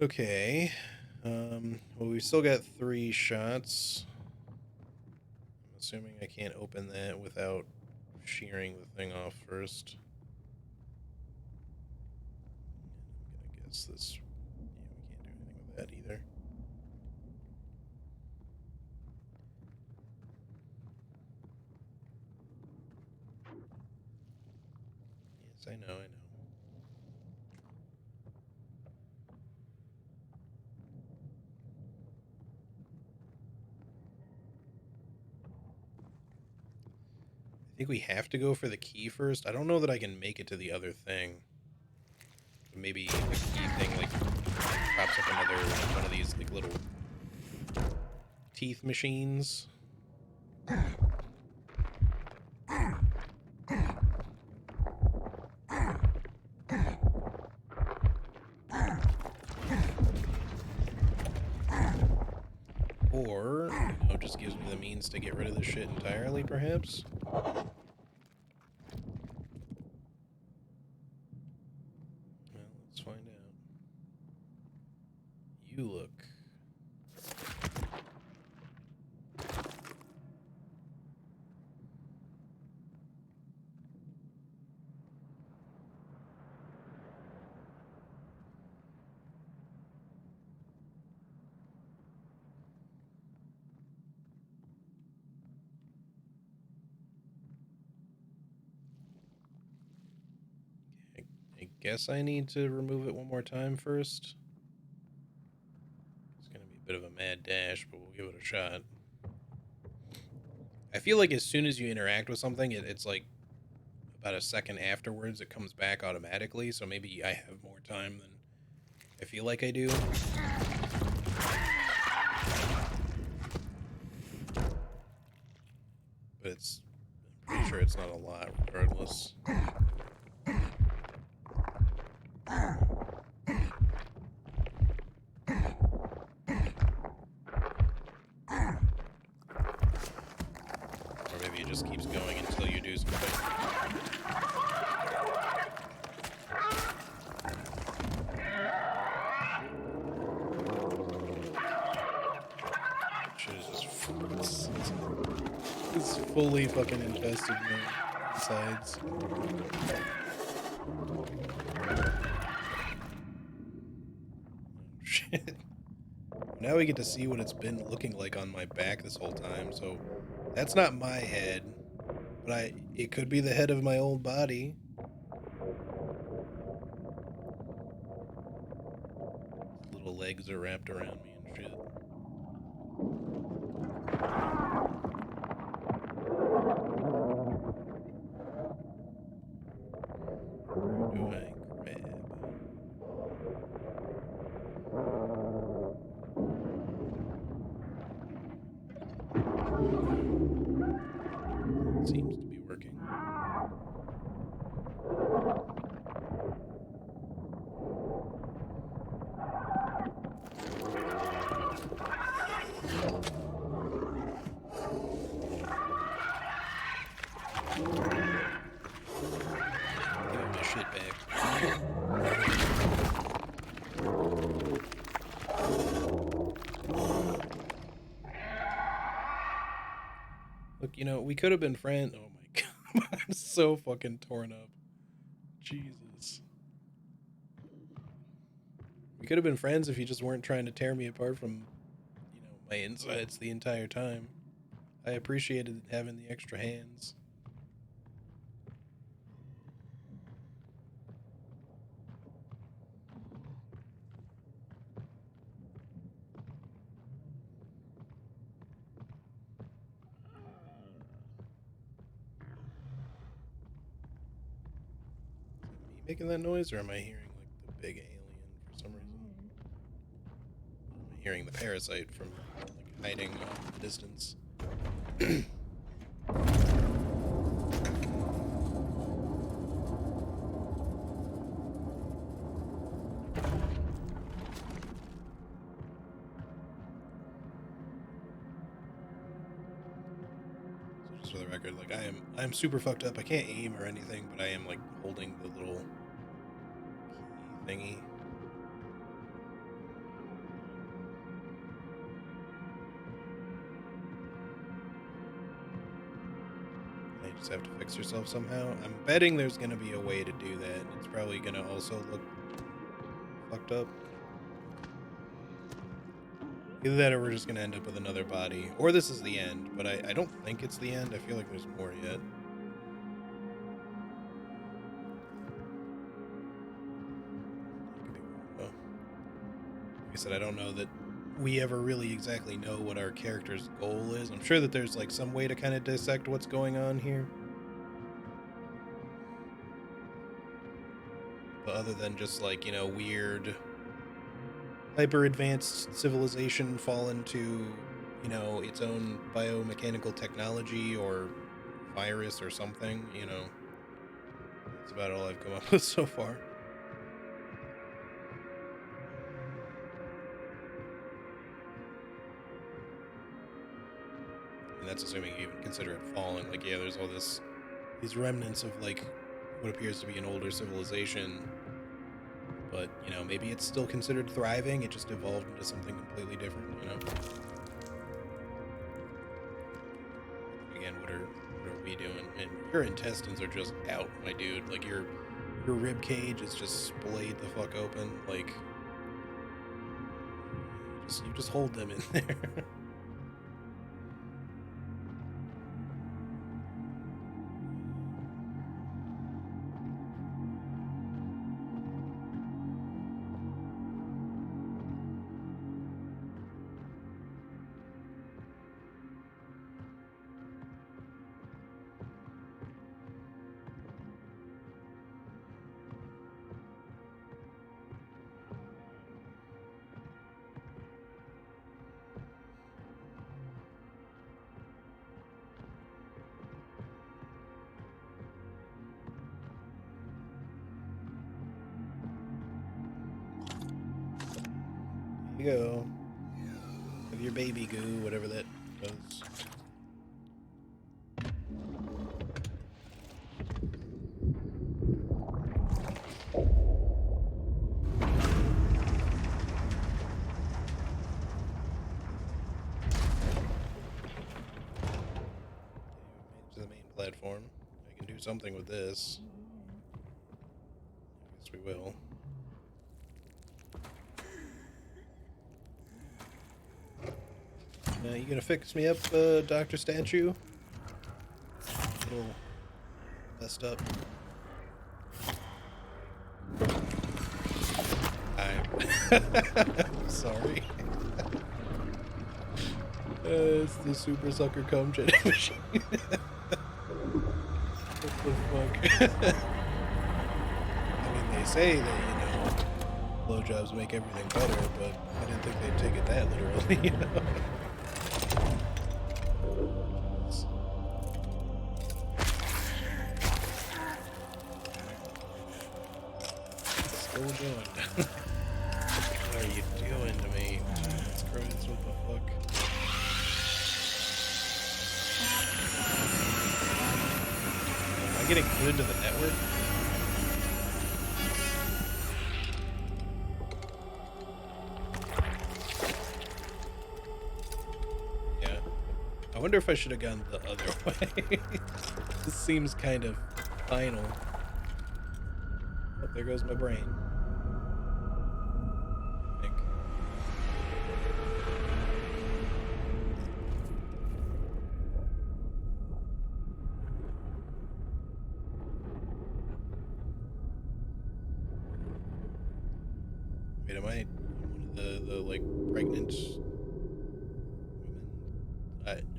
Okay. Well, we still got 3 shots. I'm assuming I can't open that without shearing the thing off first. I'm gonna guess this. Yeah, we can't do anything with that either. Yes, I know. I think we have to go for the key first. I don't know that I can make it to the other thing. But maybe the key thing, like, pops up another one of these, like, little teeth machines. Or, just gives me the means to get rid of this shit entirely, perhaps? Well, let's find out. You look. I guess I need to remove it one more time first. It's gonna be a bit of a mad dash, but we'll give it a shot. I feel like as soon as you interact with something, it's like about a second afterwards it comes back automatically, so maybe I have more time than I feel like I do. But I'm pretty sure it's not a lot regardless. Or maybe it just keeps going until you do something. Shit is just it's fully fucking infested my sides. Shit. Now we get to see what it's been looking like on my back this whole time, so that's not my head, but it could be the head of my old body. Little legs are wrapped around me and shit. Where do I grab? It seems to be working. Give me my shit back. like, you know, we could have been friends. Oh my god, I'm so fucking torn up. Jesus. We could have been friends if you just weren't trying to tear me apart from, you know, my insides the entire time. I appreciated having the extra hands. Is it me making that noise, or am I hearing like the big alien for some reason? I'm hearing the parasite from like hiding off in the distance. For the record, like I'm super fucked up. I can't aim or anything, but I am like holding the little key thingy. I just have to fix yourself somehow. I'm betting there's gonna be a way to do that. It's probably gonna also look fucked up. Either that or we're just gonna end up with another body. Or this is the end, but I don't think it's the end. I feel like there's more yet. Oh. Like I said, I don't know that we ever really exactly know what our character's goal is. I'm sure that there's like some way to kind of dissect what's going on here. But other than just like, you know, weird hyper advanced civilization fall into, you know, its own biomechanical technology or virus or something, you know, that's about all I've come up with so far. And that's assuming you even consider it falling. Like, yeah, there's all these remnants of like what appears to be an older civilization, but, you know, maybe it's still considered thriving. It just evolved into something completely different, you know? Again, what are we doing? And your intestines are just out, my dude. Like, your rib cage is just splayed the fuck open. Like, you just hold them in there. You go. Have your baby goo, whatever that was. To the main platform. I can do something with this. I guess we will. You gonna fix me up, Dr. Statue? A little messed up. I'm sorry. It's the super sucker cum jetting machine. What the fuck? I mean, they say that, you know, blowjobs make everything better, but I didn't think they'd take it that literally, you know? Still going. What are you doing to me? Jesus Christ, what the fuck? Am I getting put into the network? Yeah. wonder if I should have gone the other way. This seems kind of final. Oh, there goes my brain. I think. Wait, am I one of the like pregnant women?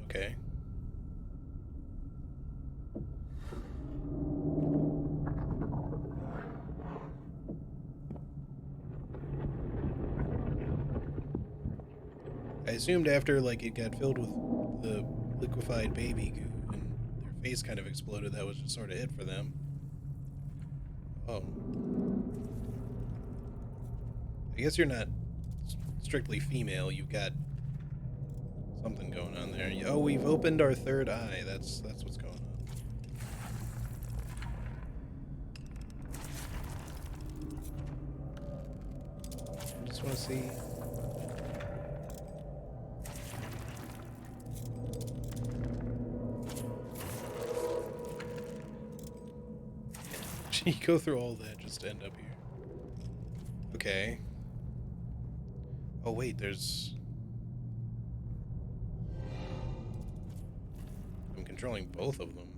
Okay. I assumed after like it got filled with the liquefied baby goo and their face kind of exploded, that was just sort of it for them. Oh. I guess you're not strictly female. You've got something going on there. Oh, we've opened our third eye. That's what's going on. I just want to see. You go through all that just to end up here. Okay. Oh wait, there's... I'm controlling both of them.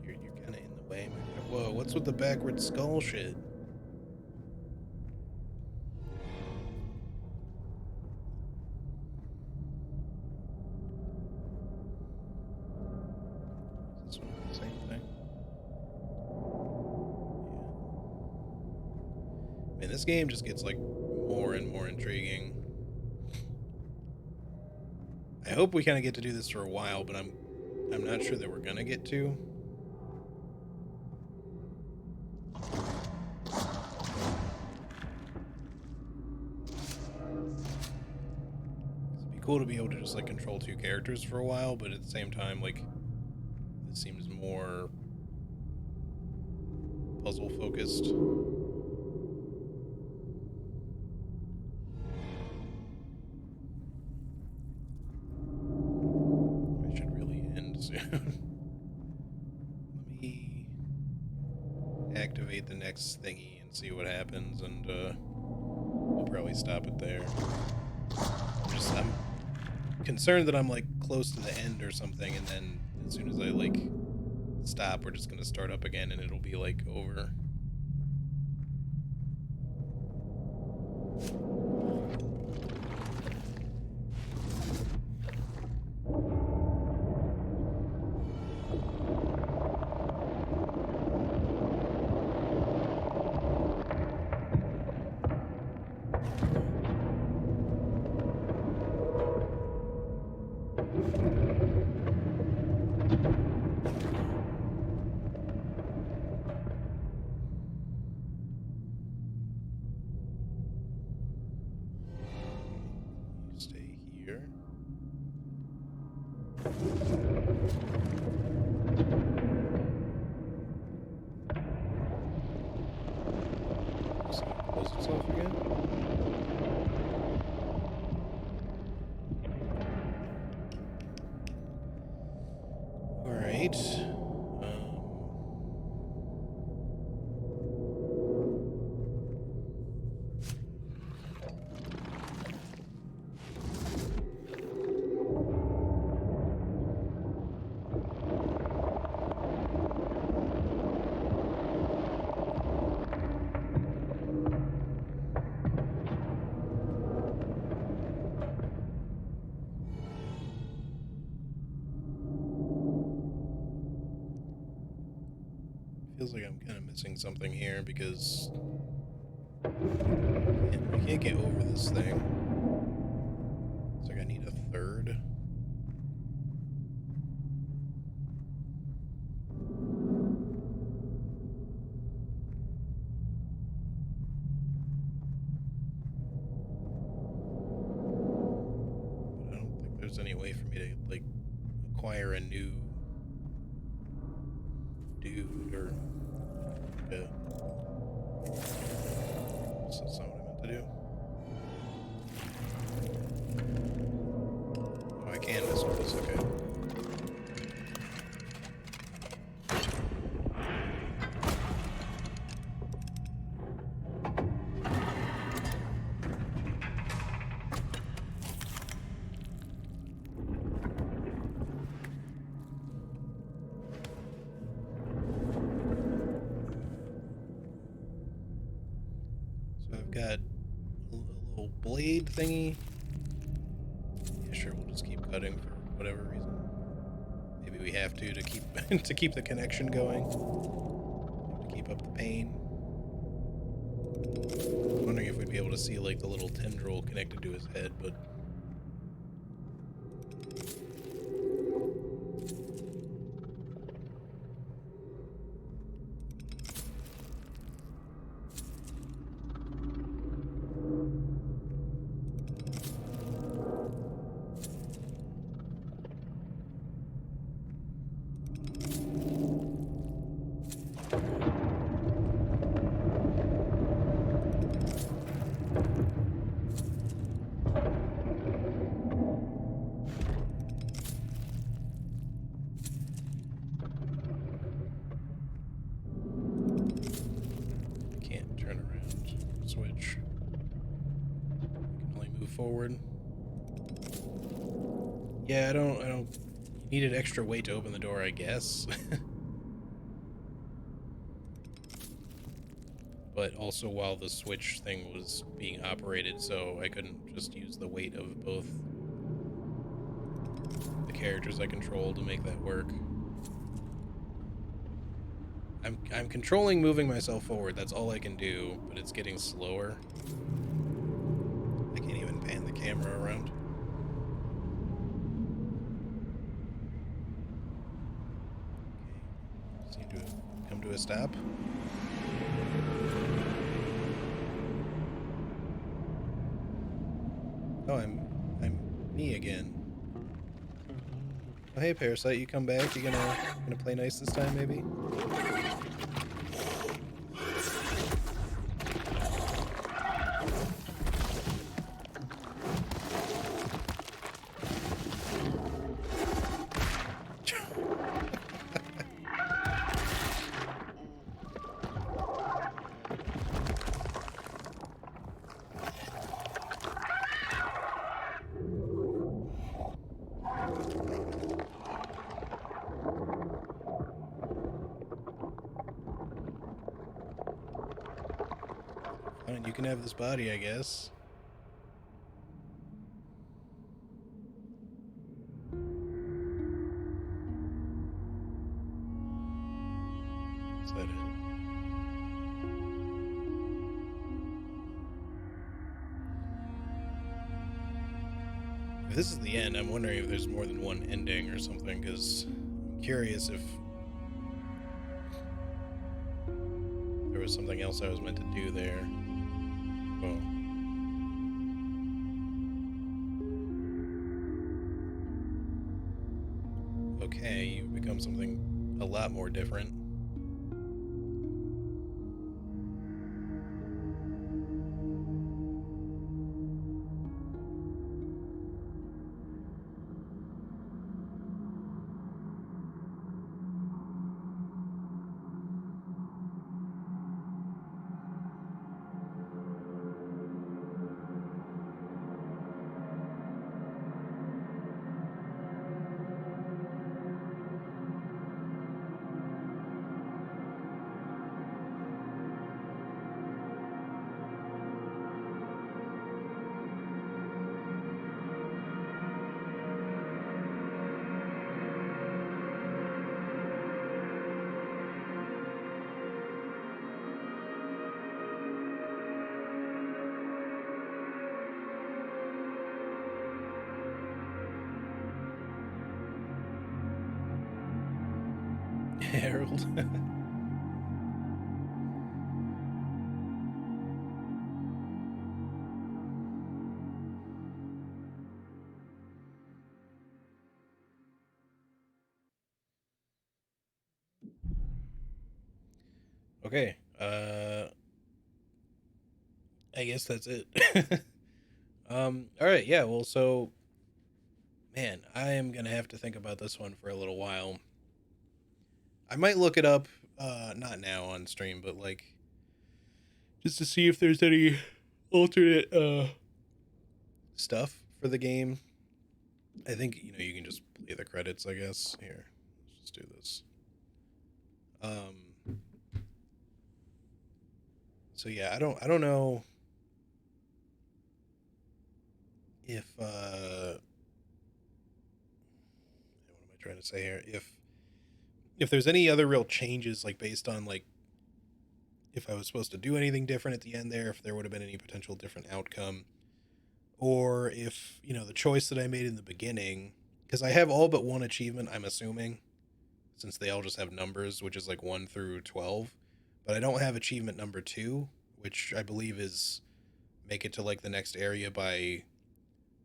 You're kind of in the way. Whoa, what's with the backward skull shit? Is this one the same thing? Yeah. Man, this game just gets like more and more intriguing. I hope we kind of get to do this for a while, but I'm not sure that we're gonna get to. It'd be cool to be able to just like control two characters for a while, but at the same time, like, this seems more puzzle focused. Let me activate the next thingy and see what happens, and we'll probably stop it there. I'm concerned that I'm like close to the end or something, and then as soon as I like stop, we're just gonna start up again and it'll be like over. Stay here. Just close itself again. All right. Feels like I'm kind of missing something here because I can't get over this thing. It's like I need a third. But I don't think there's any way for me to like acquire a new dude or that's not what I meant to do. got a little blade thingy. Yeah, sure, we'll just keep cutting for whatever reason. Maybe we have to keep to keep the connection going. To keep up the pain. I'm wondering if we'd be able to see like the little tendril connected to his head, but can't turn around. Switch. We can only move forward. Yeah, I don't. You needed extra weight to open the door, I guess. But also while the switch thing was being operated, so I couldn't just use the weight of both the characters I control to make that work. I'm controlling moving myself forward. That's all I can do, but it's getting slower. I can't even pan the camera around. Okay. Seem to have come to a stop. Oh, I'm me again. Oh, hey, Parasite, you come back? You gonna play nice this time, maybe? Fine, you can have this body, I guess. Is that it? If this is the end, I'm wondering if there's more than one ending or something, because I'm curious if there was something else I was meant to do there. Oh. Okay, you've become something a lot more different. Harold. Okay, I guess that's it. All right, yeah, well, so, man, I am gonna have to think about this one for a little while. I might look it up, not now on stream, but, like, just to see if there's any alternate, stuff for the game. I think, you can just play the credits, I guess. Here, let's just do this. So yeah, I don't know if what am I trying to say here? If there's any other real changes, like based on like if I was supposed to do anything different at the end there, if there would have been any potential different outcome, or if the choice that I made in the beginning, because I have all but one achievement, I'm assuming, since they all just have numbers, which is like 1 through 12, but I don't have achievement number 2, which I believe is make it to like the next area by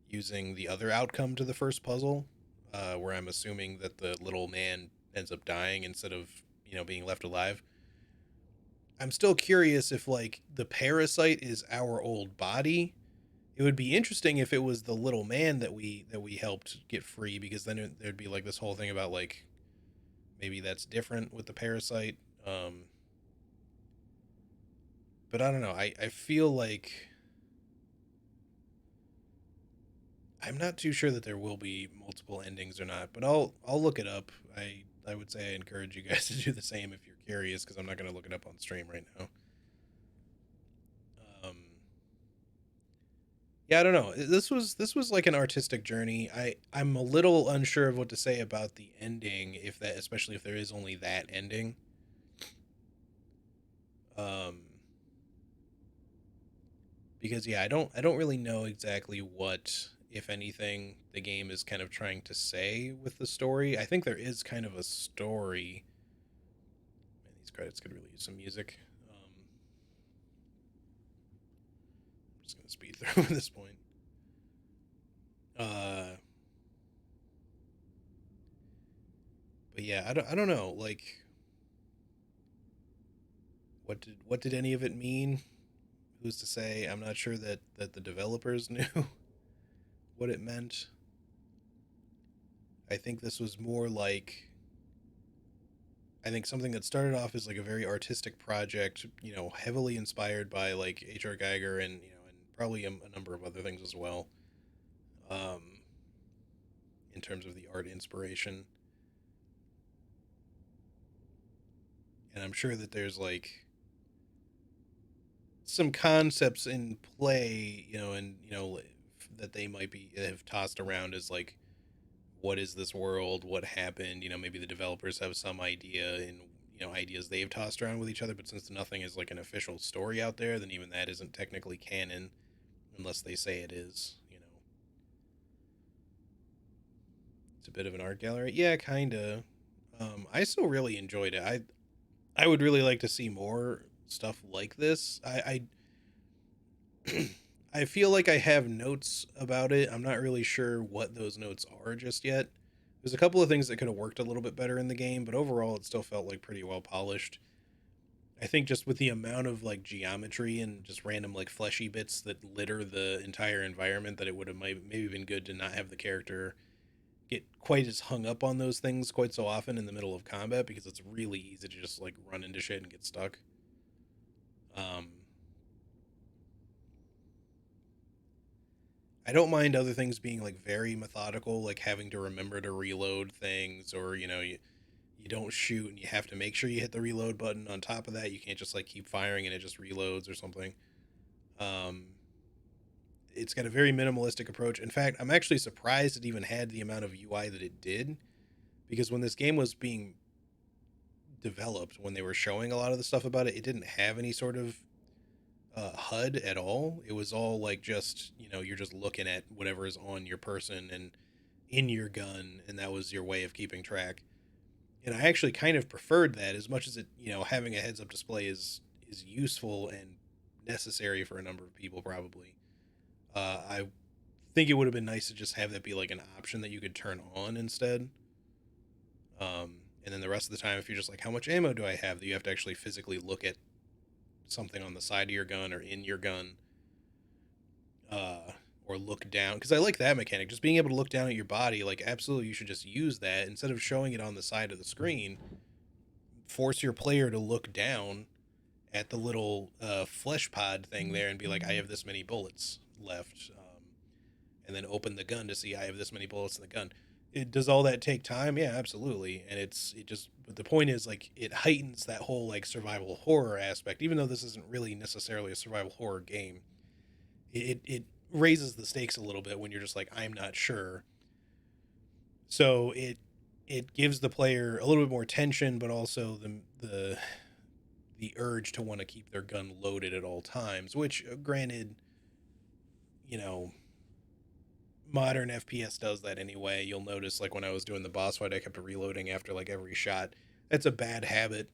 using the other outcome to the first puzzle, where I'm assuming that the little man ends up dying instead of being left alive. I'm still curious if like the parasite is our old body. It would be interesting if it was the little man that we helped get free, because then there'd be like this whole thing about like maybe that's different with the parasite. But I don't know. I feel like I'm not too sure that there will be multiple endings or not, but I'll look it up. I would say I encourage you guys to do the same if you're curious, because I'm not going to look it up on stream right now. Um, yeah, I don't know. This was like an artistic journey. I'm a little unsure of what to say about the ending, if that, especially if there is only that ending. Um, because yeah, I don't really know exactly what, if anything, the game is kind of trying to say with the story. I think there is kind of a story. Man, these credits could really use some music. I'm just gonna speed through at this point. Uh, but yeah, I don't know. Like, what did any of it mean? Who's to say? I'm not sure that the developers knew what it meant. I think this was more like, I think something that started off as like a very artistic project, heavily inspired by like H.R. Geiger and probably a number of other things as well. Um, in terms of the art inspiration, and I'm sure that there's like some concepts in play, and that they might be have tossed around as like, what is this world? What happened? Maybe the developers have some idea and ideas they've tossed around with each other. But since nothing is like an official story out there, then even that isn't technically canon unless they say it is. It's a bit of an art gallery. Yeah, kinda. I still really enjoyed it. I would really like to see more stuff like this. I feel like I have notes about it. I'm not really sure what those notes are just yet. There's a couple of things that could have worked a little bit better in the game, but overall it still felt like pretty well polished. I think just with the amount of like geometry and just random like fleshy bits that litter the entire environment, that it would have maybe been good to not have the character get quite as hung up on those things quite so often in the middle of combat, because it's really easy to just like run into shit and get stuck. Um, I don't mind other things being like very methodical, like having to remember to reload things, or you don't shoot and you have to make sure you hit the reload button. On top of that, you can't just like keep firing and it just reloads or something. Um, it's got a very minimalistic approach. In fact, I'm actually surprised it even had the amount of UI that it did, because when this game was being developed, when they were showing a lot of the stuff about it, it didn't have any sort of HUD at all. It was all like just you're just looking at whatever is on your person and in your gun, and that was your way of keeping track. And I actually kind of preferred that, as much as it having a heads up display is useful and necessary for a number of people probably. I think it would have been nice to just have that be like an option that you could turn on instead. And then the rest of the time, if you're just like, how much ammo do I have, that you have to actually physically look at something on the side of your gun or in your gun, uh, or look down. Because I like that mechanic, just being able to look down at your body. Like, absolutely, you should just use that instead of showing it on the side of the screen. Force your player to look down at the little flesh pod thing there and be like, I have this many bullets left, and then open the gun to see I have this many bullets in the gun. It does all that take time? Yeah, absolutely. And it just, but the point is like it heightens that whole like survival horror aspect, even though this isn't really necessarily a survival horror game. It raises the stakes a little bit when you're just like, I'm not sure. So it gives the player a little bit more tension, but also the urge to want to keep their gun loaded at all times. Which, granted, you know, modern FPS does that anyway. You'll notice, like when I was doing the boss fight, I kept reloading after like every shot. That's a bad habit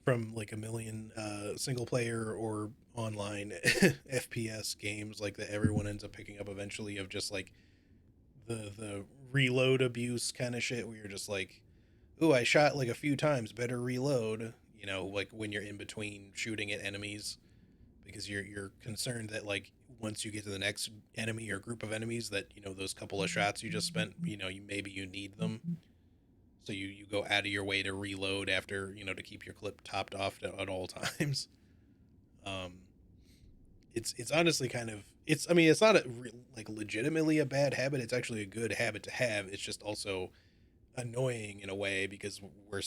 from like a million single player or online FPS games like that everyone ends up picking up eventually, of just like the reload abuse kind of shit where you're just like, ooh, I shot like a few times, better reload. You know, like when you're in between shooting at enemies, because you're concerned that like once you get to the next enemy or group of enemies, that you know those couple of shots you just spent, you know, you need them. So you go out of your way to reload after, you know, to keep your clip topped off at all times. Um, it's honestly kind of, it's, I mean, it's not like legitimately a bad habit. It's actually a good habit to have. It's just also annoying in a way because we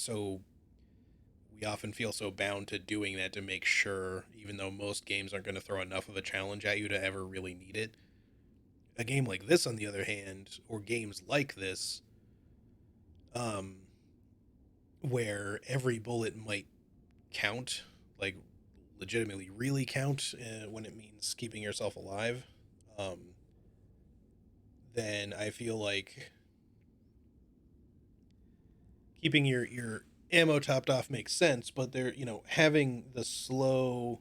often feel so bound to doing that to make sure, even though most games aren't going to throw enough of a challenge at you to ever really need it. A game like this, on the other hand, or games like this, um, where every bullet might count, like legitimately really count when it means keeping yourself alive, um, then I feel like keeping your ammo topped off makes sense. But they're, you know, having the slow,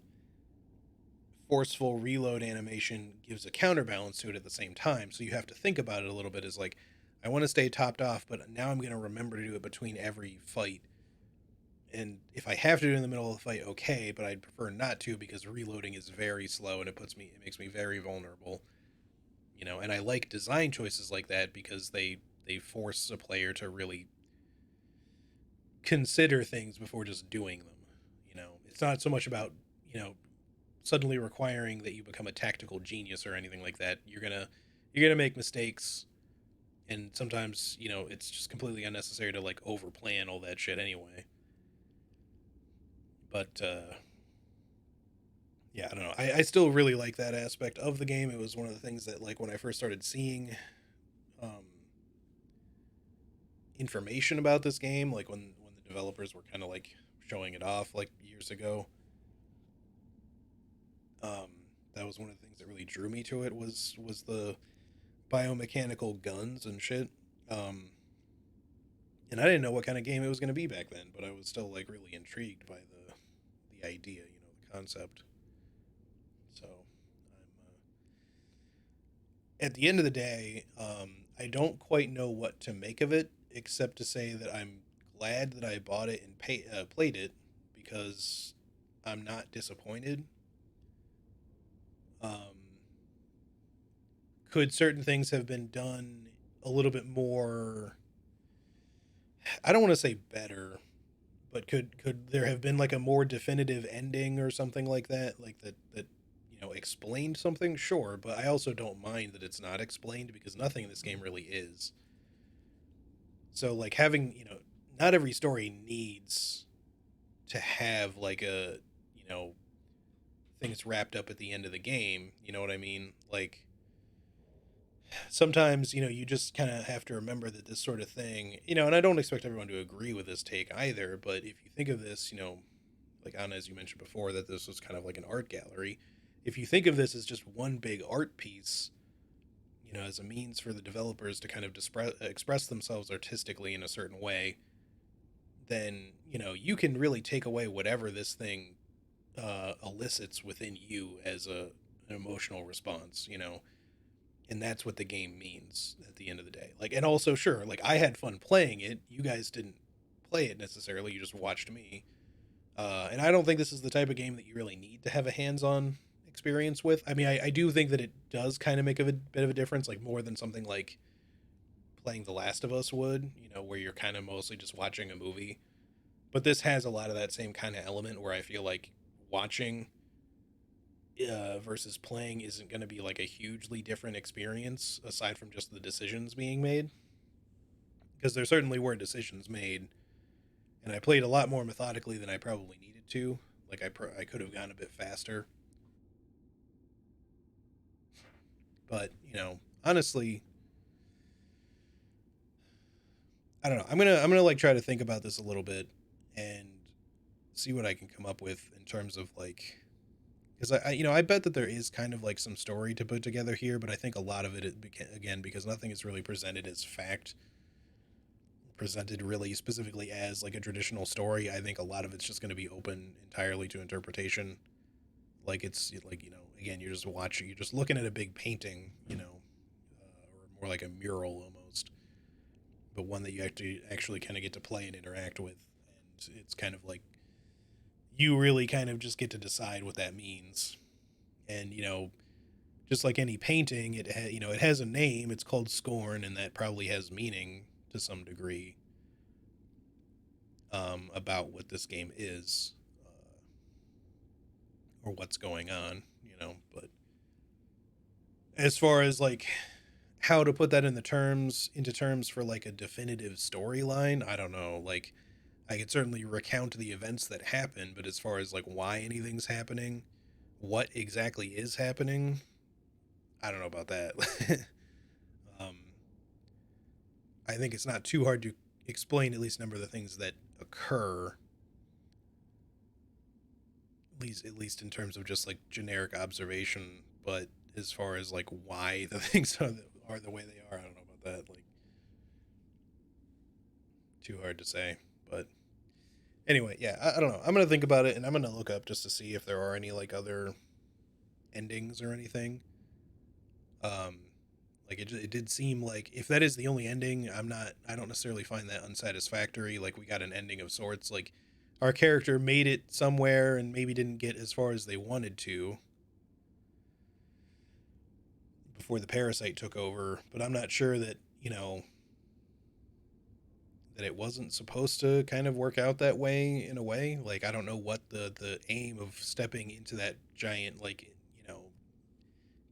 forceful reload animation gives a counterbalance to it at the same time. So you have to think about it a little bit as like, I want to stay topped off, but now I'm going to remember to do it between every fight. And if I have to do it in the middle of the fight, okay, but I'd prefer not to because reloading is very slow and it makes me very vulnerable. You know, and I like design choices like that because they force a player to really consider things before just doing them. You know, it's not so much about, you know, suddenly requiring that you become a tactical genius or anything like that. You're gonna make mistakes, and sometimes, you know, it's just completely unnecessary to like over plan all that shit anyway. But yeah, I don't know. I still really like that aspect of the game. It was one of the things that, like, when I first started seeing um, information about this game, like when the developers were kind of like showing it off like years ago, um, that was one of the things that really drew me to it, was the biomechanical guns and shit. Um, and I didn't know what kind of game it was going to be back then, but I was still like really intrigued by the idea, you know, the concept. So at the end of the day, I don't quite know what to make of it, except to say that I'm glad that I bought it and played it, because I'm not disappointed. Um, could certain things have been done a little bit more? I don't want to say better, but could there have been like a more definitive ending or something like that, like that you know explained something? Sure, but I also don't mind that it's not explained because nothing in this game really is. So like having, you know, not every story needs to have like a, you know, things wrapped up at the end of the game. You know what I mean? Like sometimes, you know, you just kind of have to remember that this sort of thing, you know, and I don't expect everyone to agree with this take either, but if you think of this, you know, like Anna, as you mentioned before, that this was kind of like an art gallery. If you think of this as just one big art piece, you know, as a means for the developers to kind of express themselves artistically in a certain way, then, you know, you can really take away whatever this thing elicits within you as an emotional response, you know, and that's what the game means at the end of the day. Like, and also, sure, like I had fun playing it. You guys didn't play it necessarily; you just watched me. And I don't think this is the type of game that you really need to have a hands-on experience with. I mean, I do think that it does kind of make a bit of a difference, like more than something like playing The Last of Us would, you know, where you're kind of mostly just watching a movie. But this has a lot of that same kind of element where I feel like watching versus playing isn't going to be like a hugely different experience aside from just the decisions being made, because there certainly were decisions made, and I played a lot more methodically than I probably needed to. Like I could have gone a bit faster. But honestly, I don't know. I'm gonna like try to think about this a little bit and see what I can come up with in terms of like, because I bet that there is kind of like some story to put together here, but I think a lot of it again, because nothing is really presented as fact, presented really specifically as like a traditional story. I think a lot of it's just going to be open entirely to interpretation. Like it's like again, you're just watching, you're just looking at a big painting, or more like a mural almost, but one that you actually kind of get to play and interact with, and it's kind of like you really kind of just get to decide what that means. And just like any painting, it has a name. It's called Scorn, and that probably has meaning to some degree, about what this game is, or what's going on. But as far as like how to put that into terms for like a definitive storyline, I don't know. Like I could certainly recount the events that happen, but as far as like why anything's happening, what exactly is happening, I don't know about that. um, I think it's not too hard to explain at least a number of the things that occur, at least in terms of just like generic observation. But as far as like why the things are the way they are, I don't know about that. Like too hard to say. But anyway, yeah, I don't know. I'm gonna think about it, and I'm gonna look up just to see if there are any like other endings or anything. Um, like it did seem like if that is the only ending, I don't necessarily find that unsatisfactory. Like we got an ending of sorts. Like our character made it somewhere and maybe didn't get as far as they wanted to before the parasite took over, but I'm not sure that, that it wasn't supposed to kind of work out that way in a way. Like I don't know what the aim of stepping into that giant like,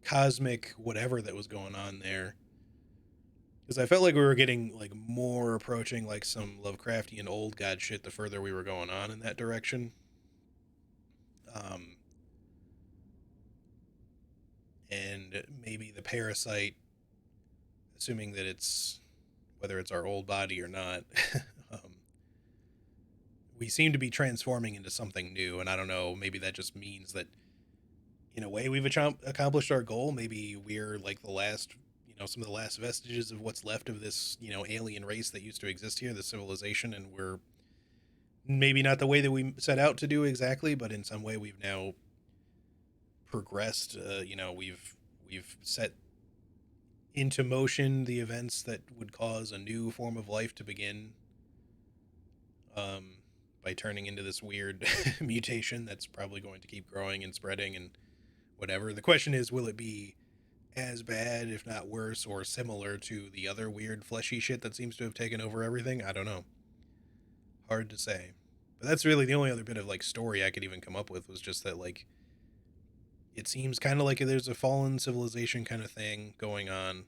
cosmic whatever that was going on there, because I felt like we were getting like more approaching like some Lovecraftian old god shit the further we were going on in that direction. Um, and maybe the parasite, assuming that it's whether it's our old body or not, um, we seem to be transforming into something new. And I don't know, maybe that just means that in a way we've accomplished our goal. Maybe we're like the last, some of the last vestiges of what's left of this, alien race that used to exist here, the civilization, and we're maybe not the way that we set out to do exactly, but in some way we've now progressed. We've set into motion the events that would cause a new form of life to begin, um, by turning into this weird mutation that's probably going to keep growing and spreading and whatever. The question is, will it be as bad, if not worse, or similar to the other weird fleshy shit that seems to have taken over everything? I don't know. Hard to say. But that's really the only other bit of like story I could even come up with, was just that like it seems kind of like there's a fallen civilization kind of thing going on,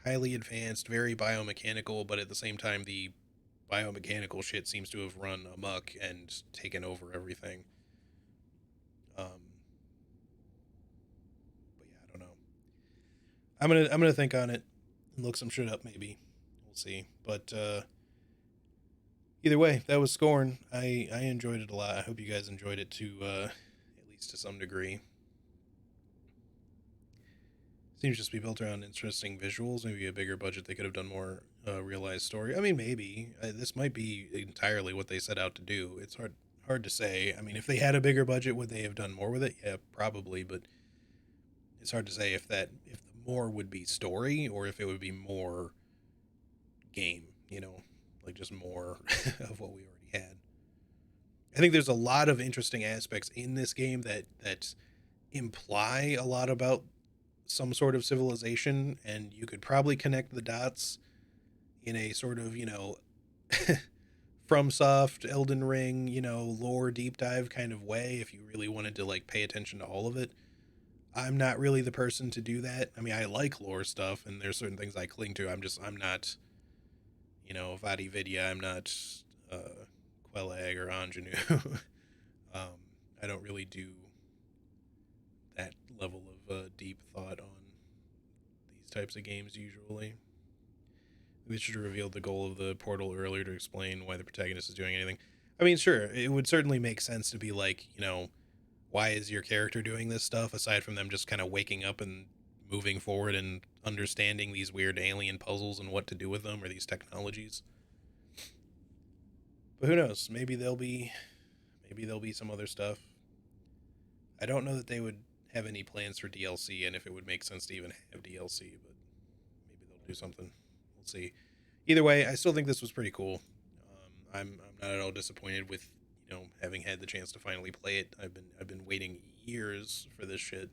highly advanced, very biomechanical, but at the same time the biomechanical shit seems to have run amok and taken over everything. But yeah, I don't know. I'm gonna think on it and look some shit up. Maybe we'll see. But either way, that was Scorn. I enjoyed it a lot. I hope you guys enjoyed it too, at least to some degree. Seems just to be built around interesting visuals. Maybe a bigger budget, they could have done more realized story. I mean, maybe this might be entirely what they set out to do. It's hard to say. I mean, if they had a bigger budget, would they have done more with it? Yeah, probably. But it's hard to say if the more would be story or if it would be more game. Like just more of what we already had. I think there's a lot of interesting aspects in this game that imply a lot about some sort of civilization, and you could probably connect the dots in a sort of, FromSoft, Elden Ring, lore deep dive kind of way if you really wanted to like pay attention to all of it. I'm not really the person to do that. I mean, I like lore stuff, and there's certain things I cling to. I'm not, Vadi Vidya. I'm not Quelag or Anjanu. um, I don't really do that level of deep thought on types of games usually. They should have revealed the goal of the portal earlier to explain why the protagonist is doing anything. I mean, sure, it would certainly make sense to be like, why is your character doing this stuff aside from them just kind of waking up and moving forward and understanding these weird alien puzzles and what to do with them or these technologies. But who knows? Maybe there'll be some other stuff. I don't know that they would have any plans for DLC and if it would make sense to even have DLC, but maybe they'll do something. We'll see. Either way, I still think this was pretty cool. I'm not at all disappointed with having had the chance to finally play it. I've been waiting years for this shit,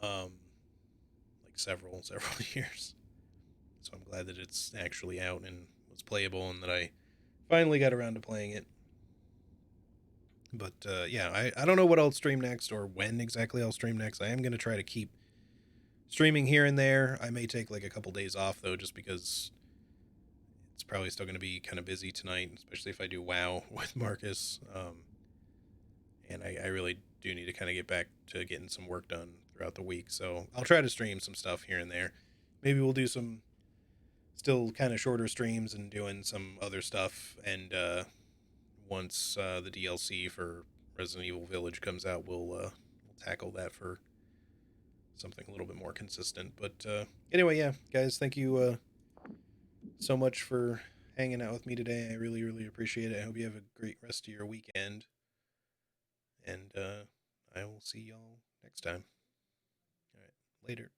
um, like several years. So I'm glad that it's actually out and was playable, and that I finally got around to playing it. But yeah, I don't know what I'll stream next or when exactly I'll stream next. I am gonna try to keep streaming here and there. I may take like a couple days off though, just because it's probably still gonna be kind of busy tonight, especially if I do WoW with Marcus. And I really do need to kind of get back to getting some work done throughout the week. So I'll try to stream some stuff here and there. Maybe we'll do some still kind of shorter streams and doing some other stuff. And once the DLC for Resident Evil Village comes out, we'll tackle that for something a little bit more consistent. But anyway, yeah, guys, thank you so much for hanging out with me today. I really, really appreciate it. I hope you have a great rest of your weekend. And I will see y'all next time. All right, later.